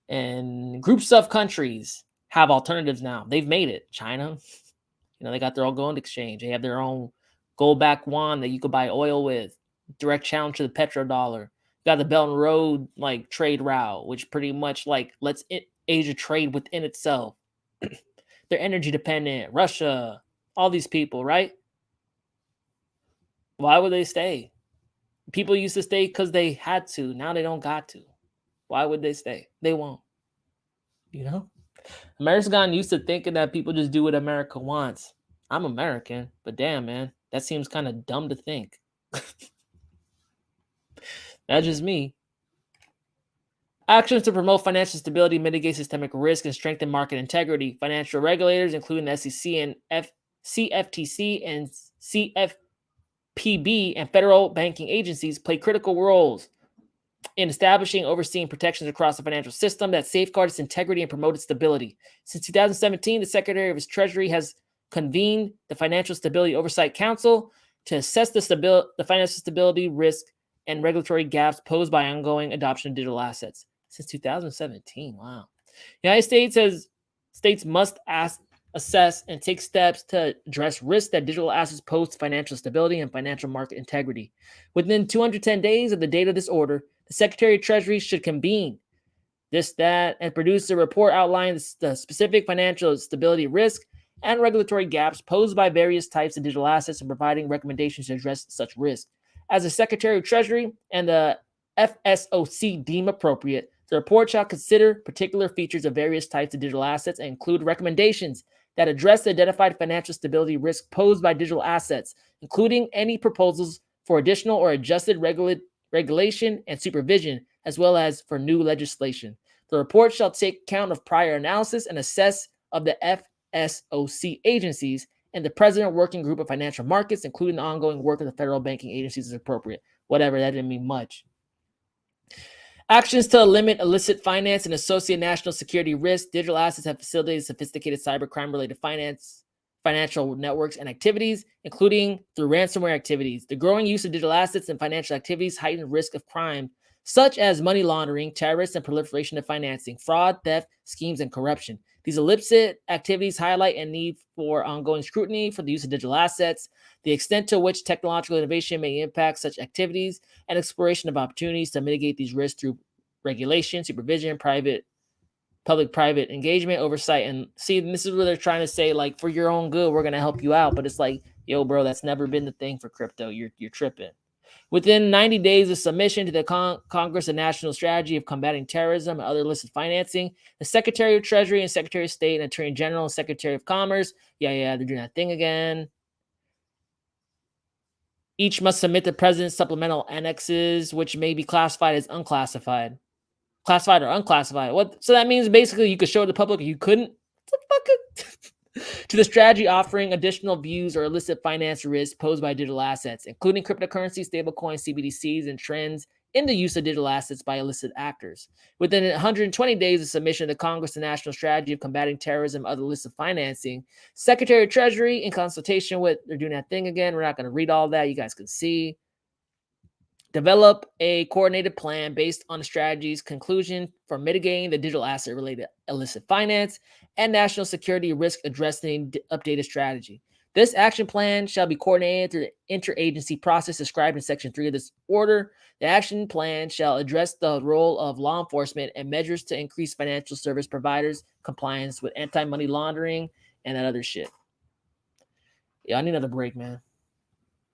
and groups of countries have alternatives now. They've made it. China, they got their own gold exchange. They have their own gold-backed yuan that you could buy oil with. Direct challenge to the petrodollar. You got the Belt and Road trade route, which pretty much lets Asia trade within itself. They're energy dependent. Russia, all these people, right? Why would they stay? People used to stay because they had to. Now they don't got to. Why would they stay? They won't. America's gotten used to thinking that people just do what America wants. I'm American, but damn, man, that seems kind of dumb to think. That's just me. Actions to promote financial stability, mitigate systemic risk, and strengthen market integrity. Financial regulators, including the SEC and CFTC and CFPB and federal banking agencies, play critical roles in establishing and overseeing protections across the financial system that safeguard its integrity and promote its stability. Since 2017, the Secretary of his Treasury has convened the Financial Stability Oversight Council to assess the financial stability, risk, and regulatory gaps posed by ongoing adoption of digital assets. Since 2017, wow. The United States must assess and take steps to address risks that digital assets pose to financial stability and financial market integrity. Within 210 days of the date of this order, the Secretary of Treasury should convene and produce a report outlining the specific financial stability risk and regulatory gaps posed by various types of digital assets and providing recommendations to address such risk. As the Secretary of Treasury and the FSOC deem appropriate, the report shall consider particular features of various types of digital assets and include recommendations that address the identified financial stability risk posed by digital assets, including any proposals for additional or adjusted regulation and supervision, as well as for new legislation. The report shall take account of prior analysis and assess of the FSOC agencies and the President Working Group of Financial Markets, including the ongoing work of the federal banking agencies, is appropriate. Whatever, that didn't mean much. Actions to limit illicit finance and associated national security risks. Digital assets have facilitated sophisticated cybercrime-related financial networks and activities, including through ransomware activities. The growing use of digital assets and financial activities heighten risk of crime, such as money laundering, terrorists, and proliferation of financing, fraud, theft, schemes, and corruption. These illicit activities highlight a need for ongoing scrutiny for the use of digital assets, the extent to which technological innovation may impact such activities, and exploration of opportunities to mitigate these risks through regulation, supervision, public-private engagement, oversight. And see, this is what they're trying to say, like, for your own good, we're going to help you out. But it's like, yo, bro, that's never been the thing for crypto. You're tripping. Within 90 days of submission to the Congress, a national strategy of combating terrorism and other illicit financing, the Secretary of Treasury and Secretary of State and Attorney General and Secretary of Commerce, they're doing that thing again. Each must submit the president's supplemental annexes, which may be classified as unclassified. Classified or unclassified. What? So that means basically you could show it to the public or you couldn't? What the fuck? To the strategy offering additional views or illicit finance risks posed by digital assets, including cryptocurrencies, stablecoins, CBDCs, and trends in the use of digital assets by illicit actors. Within 120 days of submission to Congress, the National Strategy of Combating Terrorism and Other Illicit Financing, Secretary of Treasury, in consultation with, they're doing that thing again. We're not going to read all that. You guys can see. Develop a coordinated plan based on the strategy's conclusion for mitigating the digital asset-related illicit finance and national security risk addressing updated strategy. This action plan shall be coordinated through the interagency process described in Section 3 of this order. The action plan shall address the role of law enforcement and measures to increase financial service providers' compliance with anti-money laundering and that other shit. Yeah, I need another break, man.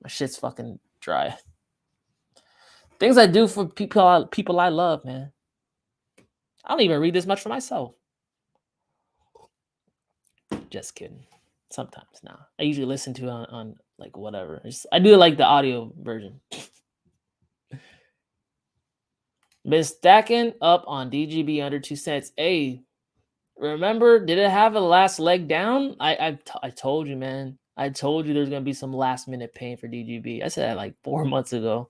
My shit's fucking dry. Things I do for people I love, man. I don't even read this much for myself. Just kidding. Sometimes now. I usually listen to it on like whatever. I do like the audio version. Been stacking up on DGB under 2 cents. Hey, remember, did it have a last leg down? I told you, man. I told you there's gonna be some last minute pain for DGB. I said that like 4 months ago.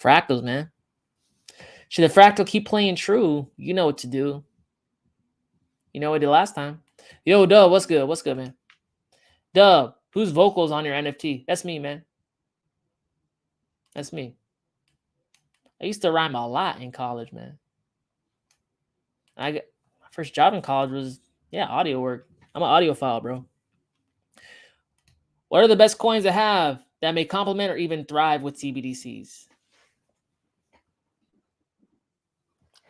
Fractals, man. Should the fractal keep playing true? You know what to do. You know what I did last time. Yo, Dub, what's good? What's good, man? Dub, whose vocals on your NFT? That's me, man. That's me. I used to rhyme a lot in college, man. My first job in college was, audio work. I'm an audiophile, bro. What are the best coins to have that may complement or even thrive with CBDCs?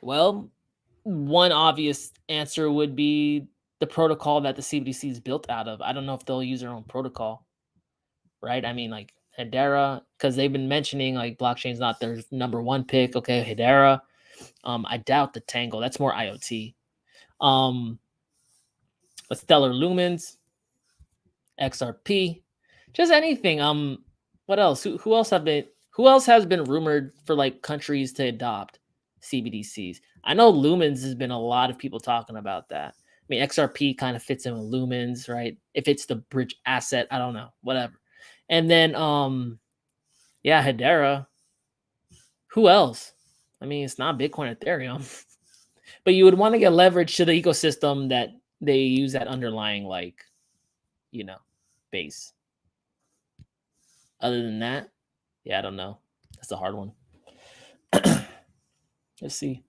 Well, one obvious answer would be the protocol that the CBDC is built out of. I don't know if they'll use their own protocol, right? I mean, like Hedera, because they've been mentioning like blockchain's not their number one pick. Okay, Hedera. I doubt the Tangle. That's more IoT. But Stellar Lumens, XRP, just anything. What else? Who else has been rumored for like countries to adopt CBDCs? I know Lumens has been a lot of people talking about that. I mean, XRP kind of fits in with Lumens, right? If it's the bridge asset, I don't know, whatever. And then, Hedera. Who else? I mean, it's not Bitcoin, Ethereum, but you would want to get leverage to the ecosystem that they use that underlying, like, base. Other than that, I don't know. That's a hard one. Let's see.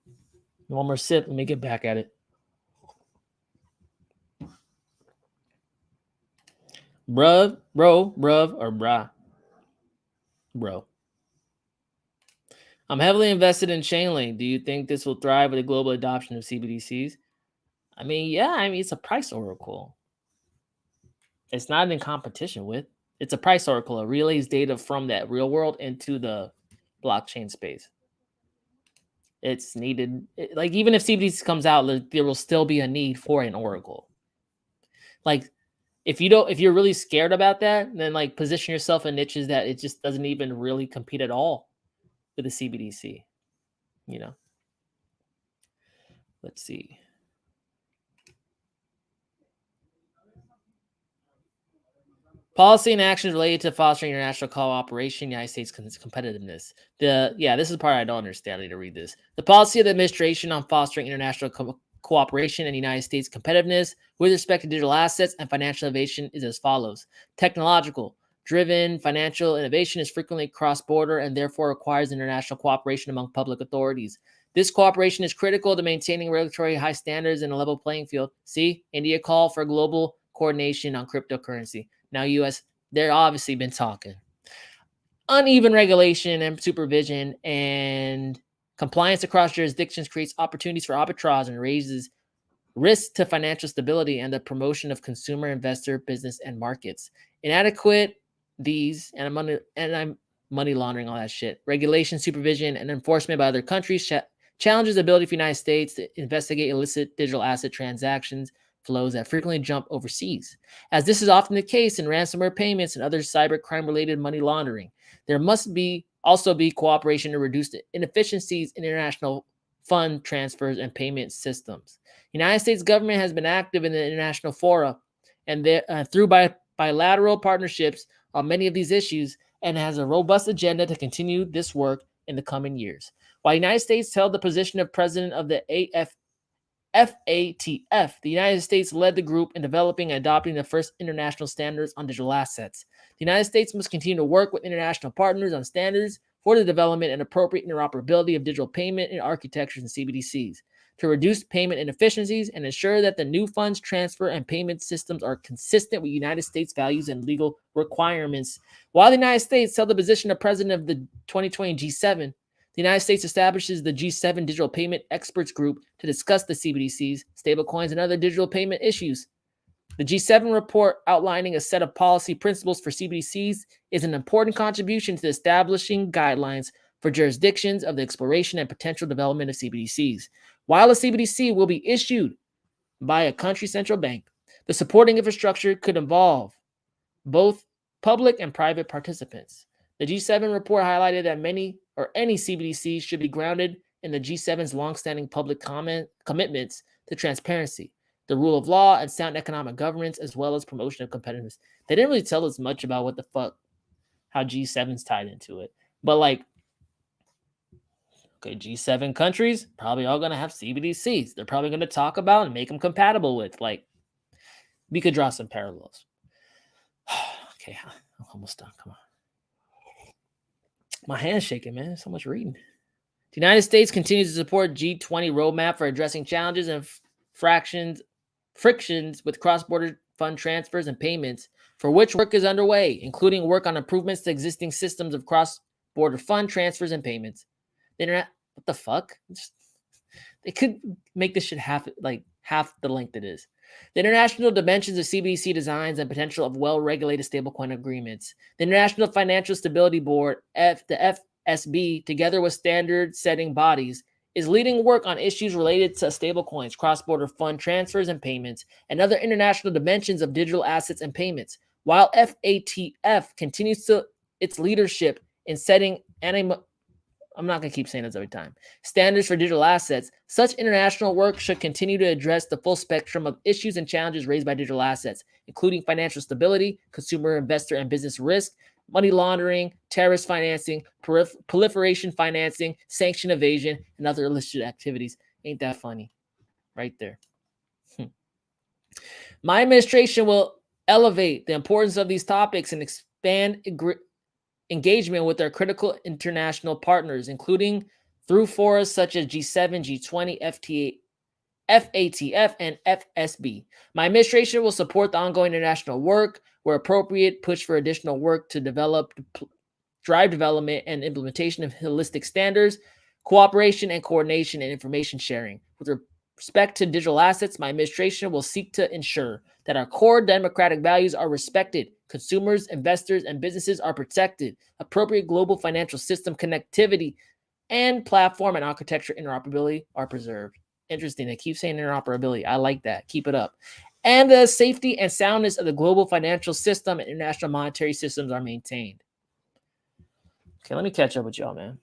One more sip. Let me get back at it. Bruv, or brah? Bro. I'm heavily invested in Chainlink. Do you think this will thrive with the global adoption of CBDCs? I mean, it's a price oracle. It's not in competition with. It's a price oracle. It relays data from that real world into the blockchain space. It's needed. Like, even if CBDC comes out, there will still be a need for an oracle. Like, if you're really scared about that, then like position yourself in niches that it just doesn't even really compete at all with the CBDC. Let's see. Policy and actions related to fostering international cooperation, United States competitiveness. This is the part I don't understand. I need to read this. The policy of the administration on fostering international cooperation and United States competitiveness with respect to digital assets and financial innovation is as follows. Technological. driven financial innovation is frequently cross-border and therefore requires international cooperation among public authorities. This cooperation is critical to maintaining regulatory high standards and a level playing field. See, India call for global coordination on cryptocurrency. Now, U.S., they're obviously been talking. Uneven regulation and supervision and compliance across jurisdictions creates opportunities for arbitrage and raises risk to financial stability and the promotion of consumer, investor, business, and markets. Inadequate I'm money laundering, all that shit. Regulation, supervision, and enforcement by other countries challenges the ability for the United States to investigate illicit digital asset transactions flows that frequently jump overseas. As this is often the case in ransomware payments and other cyber crime-related money laundering, there must also be cooperation to reduce the inefficiencies in international fund transfers and payment systems. The United States government has been active in the international fora and through bilateral partnerships on many of these issues and has a robust agenda to continue this work in the coming years. While the United States held the position of president of the FATF, the United States led the group in developing and adopting the first international standards on digital assets. The United States must continue to work with international partners on standards for the development and appropriate interoperability of digital payment and architectures and CBDCs to reduce payment inefficiencies and ensure that the new funds transfer and payment systems are consistent with United States values and legal requirements. While the United States held the position of president of the 2020 G7, the United States establishes the G7 Digital Payment Experts Group to discuss the CBDCs, stablecoins, and other digital payment issues. The G7 report outlining a set of policy principles for CBDCs is an important contribution to establishing guidelines for jurisdictions of the exploration and potential development of CBDCs. While a CBDC will be issued by a country central bank, the supporting infrastructure could involve both public and private participants. The G7 report highlighted that any CBDC should be grounded in the G7's longstanding public commitments to transparency, the rule of law, and sound economic governance, as well as promotion of competitiveness. They didn't really tell us much about what the fuck, how G7's tied into it. But like, okay, G7 countries probably all going to have CBDCs. They're probably going to talk about and make them compatible with. Like, we could draw some parallels. Okay, I'm almost done. Come on. My hand's shaking, man. So much reading. The United States continues to support G20 roadmap for addressing challenges and frictions with cross-border fund transfers and payments, for which work is underway, including work on improvements to existing systems of cross-border fund transfers and payments. What the fuck? They could make this shit half the length it is. The international dimensions of CBDC designs and potential of well-regulated stablecoin agreements. The International Financial Stability Board, the FSB, together with standard-setting bodies, is leading work on issues related to stablecoins, cross-border fund transfers and payments, and other international dimensions of digital assets and payments. While FATF continues its leadership in setting I'm not going to keep saying this every time. Standards for digital assets. Such international work should continue to address the full spectrum of issues and challenges raised by digital assets, including financial stability, consumer, investor, and business risk, money laundering, terrorist financing, proliferation financing, sanction evasion, and other illicit activities. Ain't that funny? Right there. My administration will elevate the importance of these topics and expand engagement with our critical international partners, including through forums such as G7, G20, FATF, and FSB. My administration will support the ongoing international work, where appropriate, push for additional work to drive development and implementation of holistic standards, cooperation and coordination, and information sharing. With respect to digital assets, my administration will seek to ensure that our core democratic values are respected, consumers, investors, and businesses are protected, appropriate global financial system connectivity, and platform and architecture interoperability are preserved. Interesting. They keep saying interoperability. I like that. Keep it up. And the safety and soundness of the global financial system and international monetary systems are maintained. Okay, let me catch up with y'all, man.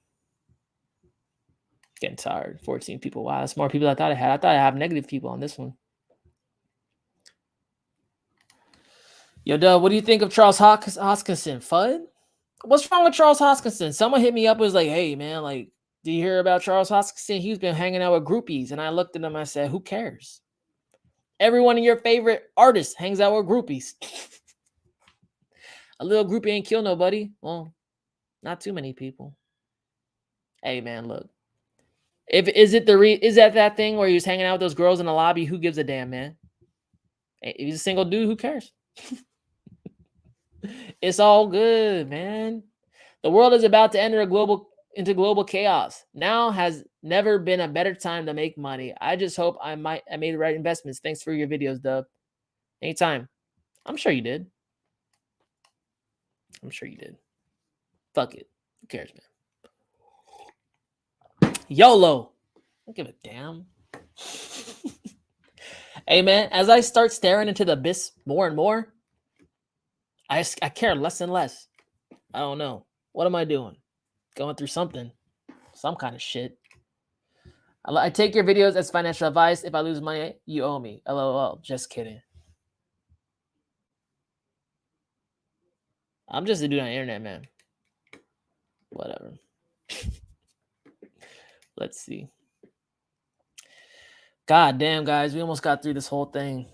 Getting tired. 14 people. Wow, that's more people than I thought I had. I thought I have negative people on this one. Yo, Dub, what do you think of Charles Hoskinson? FUD? What's wrong with Charles Hoskinson? Someone hit me up and was like, hey, man, like, do you hear about Charles Hoskinson? He's been hanging out with groupies. And I looked at him and I said, who cares? Every one of your favorite artists hangs out with groupies. A little group ain't kill nobody. Well, not too many people. Hey man, look. Is that thing where he was hanging out with those girls in the lobby? Who gives a damn, man? If he's a single dude, who cares? It's all good, man. The world is about to enter into global chaos. Now has never been a better time to make money. I just hope I made the right investments. Thanks for your videos, Dub. Anytime. I'm sure you did. I'm sure you did. Fuck it. Who cares, man? YOLO. Don't give a damn. Hey, man, as I start staring into the abyss more and more, I care less and less. I don't know. What am I doing? Going through something. Some kind of shit. I take your videos as financial advice. If I lose money, you owe me. LOL. Just kidding. I'm just a dude on the internet, man. Whatever. Let's see. God damn, guys. We almost got through this whole thing.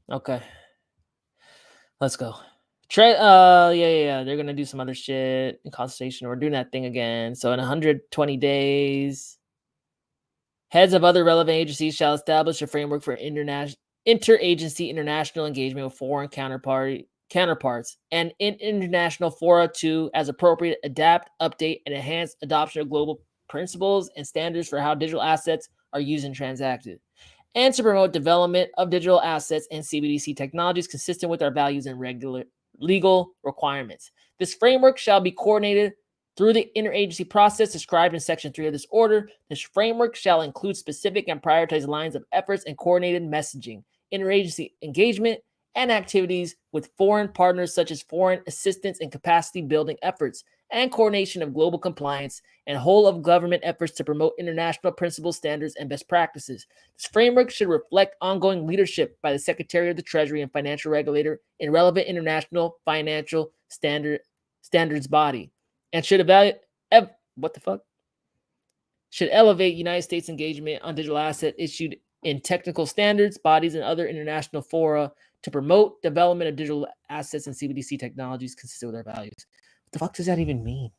Okay. Let's go. Yeah. They're going to do some other shit in consultation. We're doing that thing again. So in 120 days, heads of other relevant agencies shall establish a framework for interagency international engagement with foreign counterparts and in international fora to, as appropriate, adapt, update, and enhance adoption of global principles and standards for how digital assets are used and transacted, and to promote development of digital assets and CBDC technologies consistent with our values and regular legal requirements. This framework shall be coordinated through the interagency process described in Section 3 of this order. This framework shall include specific and prioritized lines of efforts and coordinated messaging, interagency engagement, and activities with foreign partners such as foreign assistance and capacity building efforts, and coordination of global compliance and whole of government efforts to promote international principles, standards, and best practices. This framework should reflect ongoing leadership by the Secretary of the Treasury and financial regulator in relevant international financial standards body, and should should elevate United States engagement on digital asset issued in technical standards bodies and other international fora to promote development of digital assets and CBDC technologies consistent with our values. What the fuck does that even mean?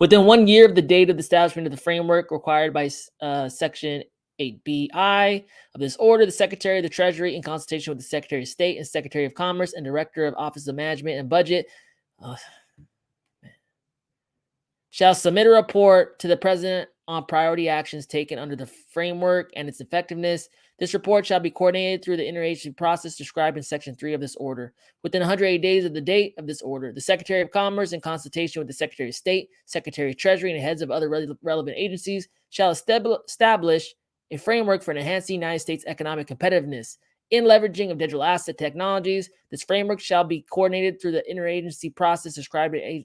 Within 1 year of the date of the establishment of the framework required by Section 8BI of this order, the Secretary of the Treasury, in consultation with the Secretary of State and Secretary of Commerce and Director of Office of Management and Budget, shall submit a report to the President on priority actions taken under the framework and its effectiveness. This report shall be coordinated through the interagency process described in Section 3 of this order. Within 180 days of the date of this order, the Secretary of Commerce, in consultation with the Secretary of State, Secretary of Treasury, and heads of other relevant agencies, shall establish a framework for enhancing United States economic competitiveness in leveraging of digital asset technologies. This framework shall be coordinated through the interagency process described in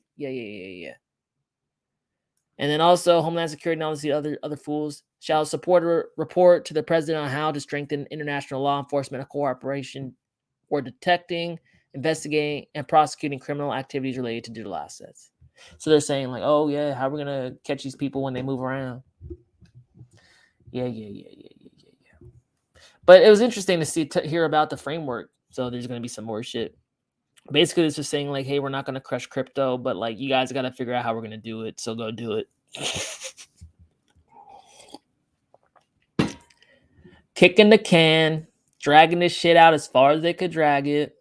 And then also, Homeland Security and all these other fools shall support a report to the president on how to strengthen international law enforcement and cooperation for detecting, investigating, and prosecuting criminal activities related to digital assets. So they're saying like, oh yeah, how are we gonna catch these people when they move around? Yeah. But it was interesting to hear about the framework. So there's gonna be some more shit. Basically, it's just saying like, hey, we're not going to crush crypto, but like you guys got to figure out how we're going to do it. So go do it. Kicking the can, dragging this shit out as far as they could drag it.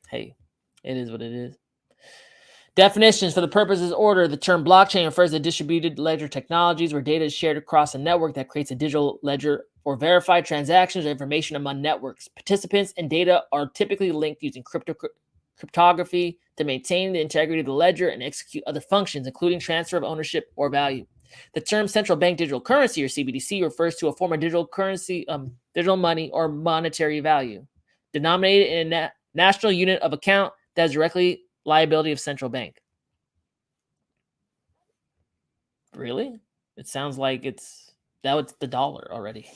Hey, it is what it is. Definitions for the purposes order. The term blockchain refers to distributed ledger technologies where data is shared across a network that creates a digital ledger or verified transactions or information among networks. Participants and data are typically linked using cryptography to maintain the integrity of the ledger and execute other functions, including transfer of ownership or value. The term central bank digital currency or CBDC refers to a form of digital currency, digital money or monetary value, denominated in a national unit of account that is directly liability of central bank. Really? It sounds like it's the dollar already.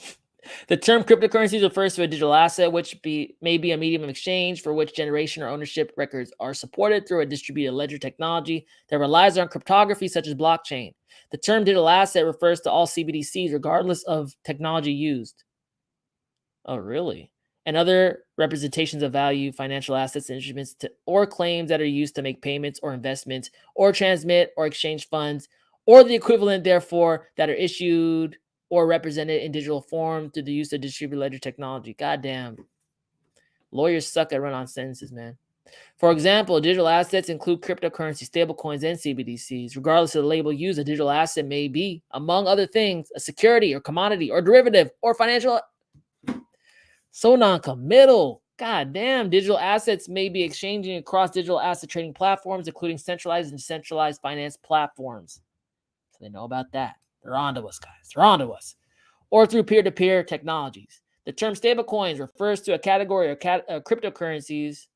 The term cryptocurrencies refers to a digital asset which may be a medium of exchange for which generation or ownership records are supported through a distributed ledger technology that relies on cryptography such as blockchain. The term digital asset refers to all CBDCs regardless of technology used. Oh, really? and other representations of value, financial assets, and instruments or claims that are used to make payments or investments or transmit or exchange funds or the equivalent, therefore, that are issued or represented in digital form through the use of distributed ledger technology. Goddamn. Lawyers suck at run-on sentences, man. For example, digital assets include cryptocurrency, stablecoins, and CBDCs. Regardless of the label used, a digital asset may be, among other things, a security or commodity or derivative or financial. So non-committal. God damn. Digital assets may be exchanging across digital asset trading platforms, including centralized and decentralized finance platforms. So they know about that. They're onto us, guys. They're onto us. Or through peer-to-peer technologies. The term stablecoins refers to a category of cryptocurrencies,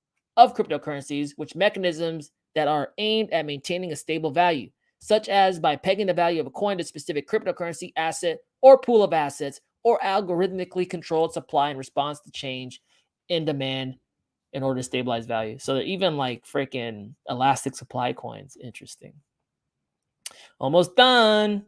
which mechanisms that are aimed at maintaining a stable value, such as by pegging the value of a coin to a specific cryptocurrency asset or pool of assets, or algorithmically controlled supply in response to change in demand in order to stabilize value. So even like freaking elastic supply coins. Interesting. Almost done.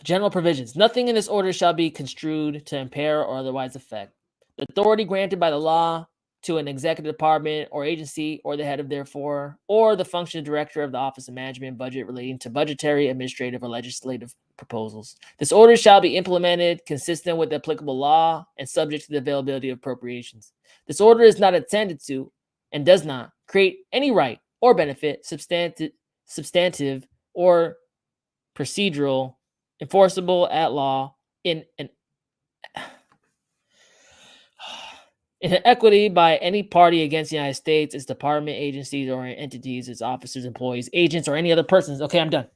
General provisions. Nothing in this order shall be construed to impair or otherwise affect the authority granted by the law to an executive department or agency or the head of therefore, or the function director of the Office of Management and Budget relating to budgetary, administrative, or legislative proposals. This order shall be implemented consistent with the applicable law and subject to the availability of appropriations. This order is not intended to and does not create any right or benefit, substantive or procedural, enforceable at law in an equity by any party against the United States, its department, agencies, or entities, its officers, employees, agents, or any other persons. Okay, I'm done.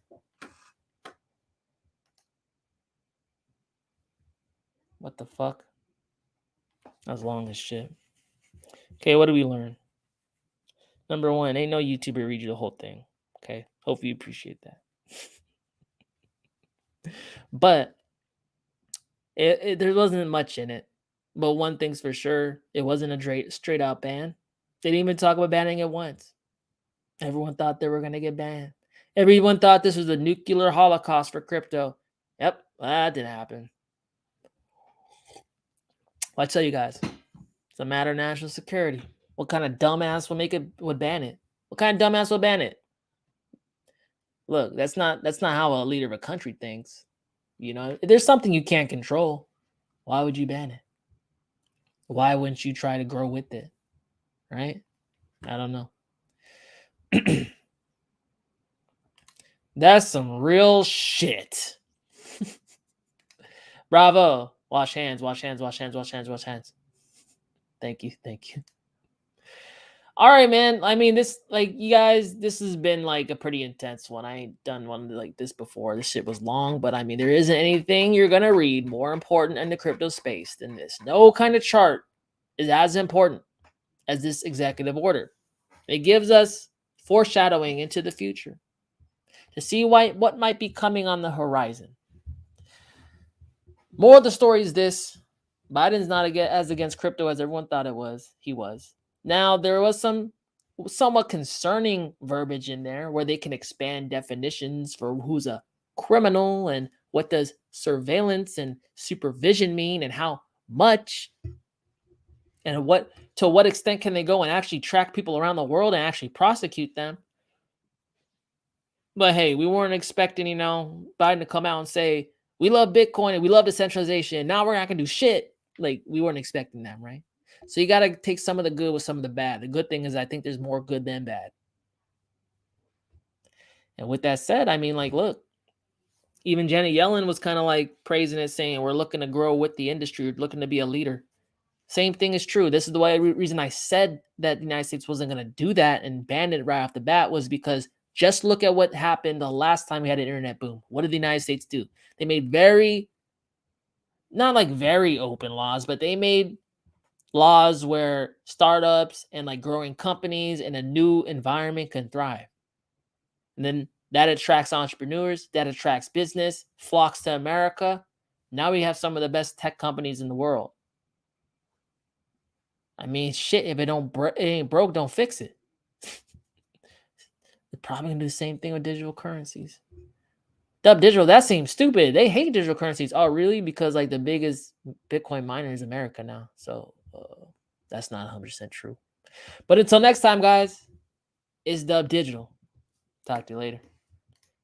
What the fuck? That was long as shit. Okay, what do we learn? Number one, ain't no YouTuber read you the whole thing. Okay, hope you appreciate that. But there wasn't much in it. But one thing's for sure, it wasn't a straight out ban. They didn't even talk about banning it once. Everyone thought they were going to get banned. Everyone thought this was a nuclear holocaust for crypto. Yep, that didn't happen. Well, I tell you guys, it's a matter of national security. What kind of dumbass would ban it? What kind of dumbass would ban it? Look, that's not how a leader of a country thinks. You know, if there's something you can't control, why would you ban it? Why wouldn't you try to grow with it? Right? I don't know. That's some real shit. Bravo. Wash hands, wash hands, wash hands, wash hands, wash hands. Thank you. Thank you. All right, man. I mean, this, like, you guys, this has been like a pretty intense one. I ain't done one like this before. This shit was long, but I mean, there isn't anything you're going to read more important in the crypto space than this. No kind of chart is as important as this executive order. It gives us foreshadowing into the future to see what might be coming on the horizon. More of the story is this: Biden's not as against crypto as everyone thought it was. He was. Now, there was some somewhat concerning verbiage in there where they can expand definitions for who's a criminal and what does surveillance and supervision mean and how much and to what extent can they go and actually track people around the world and actually prosecute them. But hey, we weren't expecting, Biden to come out and say, we love Bitcoin and we love decentralization. Now we're not going to do shit. Like, we weren't expecting that, right? So you got to take some of the good with some of the bad. The good thing is I think there's more good than bad. And with that said, I mean, like, look, even Janet Yellen was kind of like praising it, saying we're looking to grow with the industry. We're looking to be a leader. Same thing is true. This is the reason I said that the United States wasn't going to do that and ban it right off the bat, was because just look at what happened the last time we had an internet boom. What did the United States do? They made not like very open laws, but they made laws where startups and like growing companies in a new environment can thrive. And then that attracts entrepreneurs, that attracts business, flocks to America. Now we have some of the best tech companies in the world. I mean, shit, if it ain't broke, don't fix it. They're probably gonna do the same thing with digital currencies. Dubdigital, that seems stupid. They hate digital currencies. Oh, really? Because like the biggest Bitcoin miner is America now. So that's not 100% true. But until next time, guys, it's Dubdigital. Talk to you later.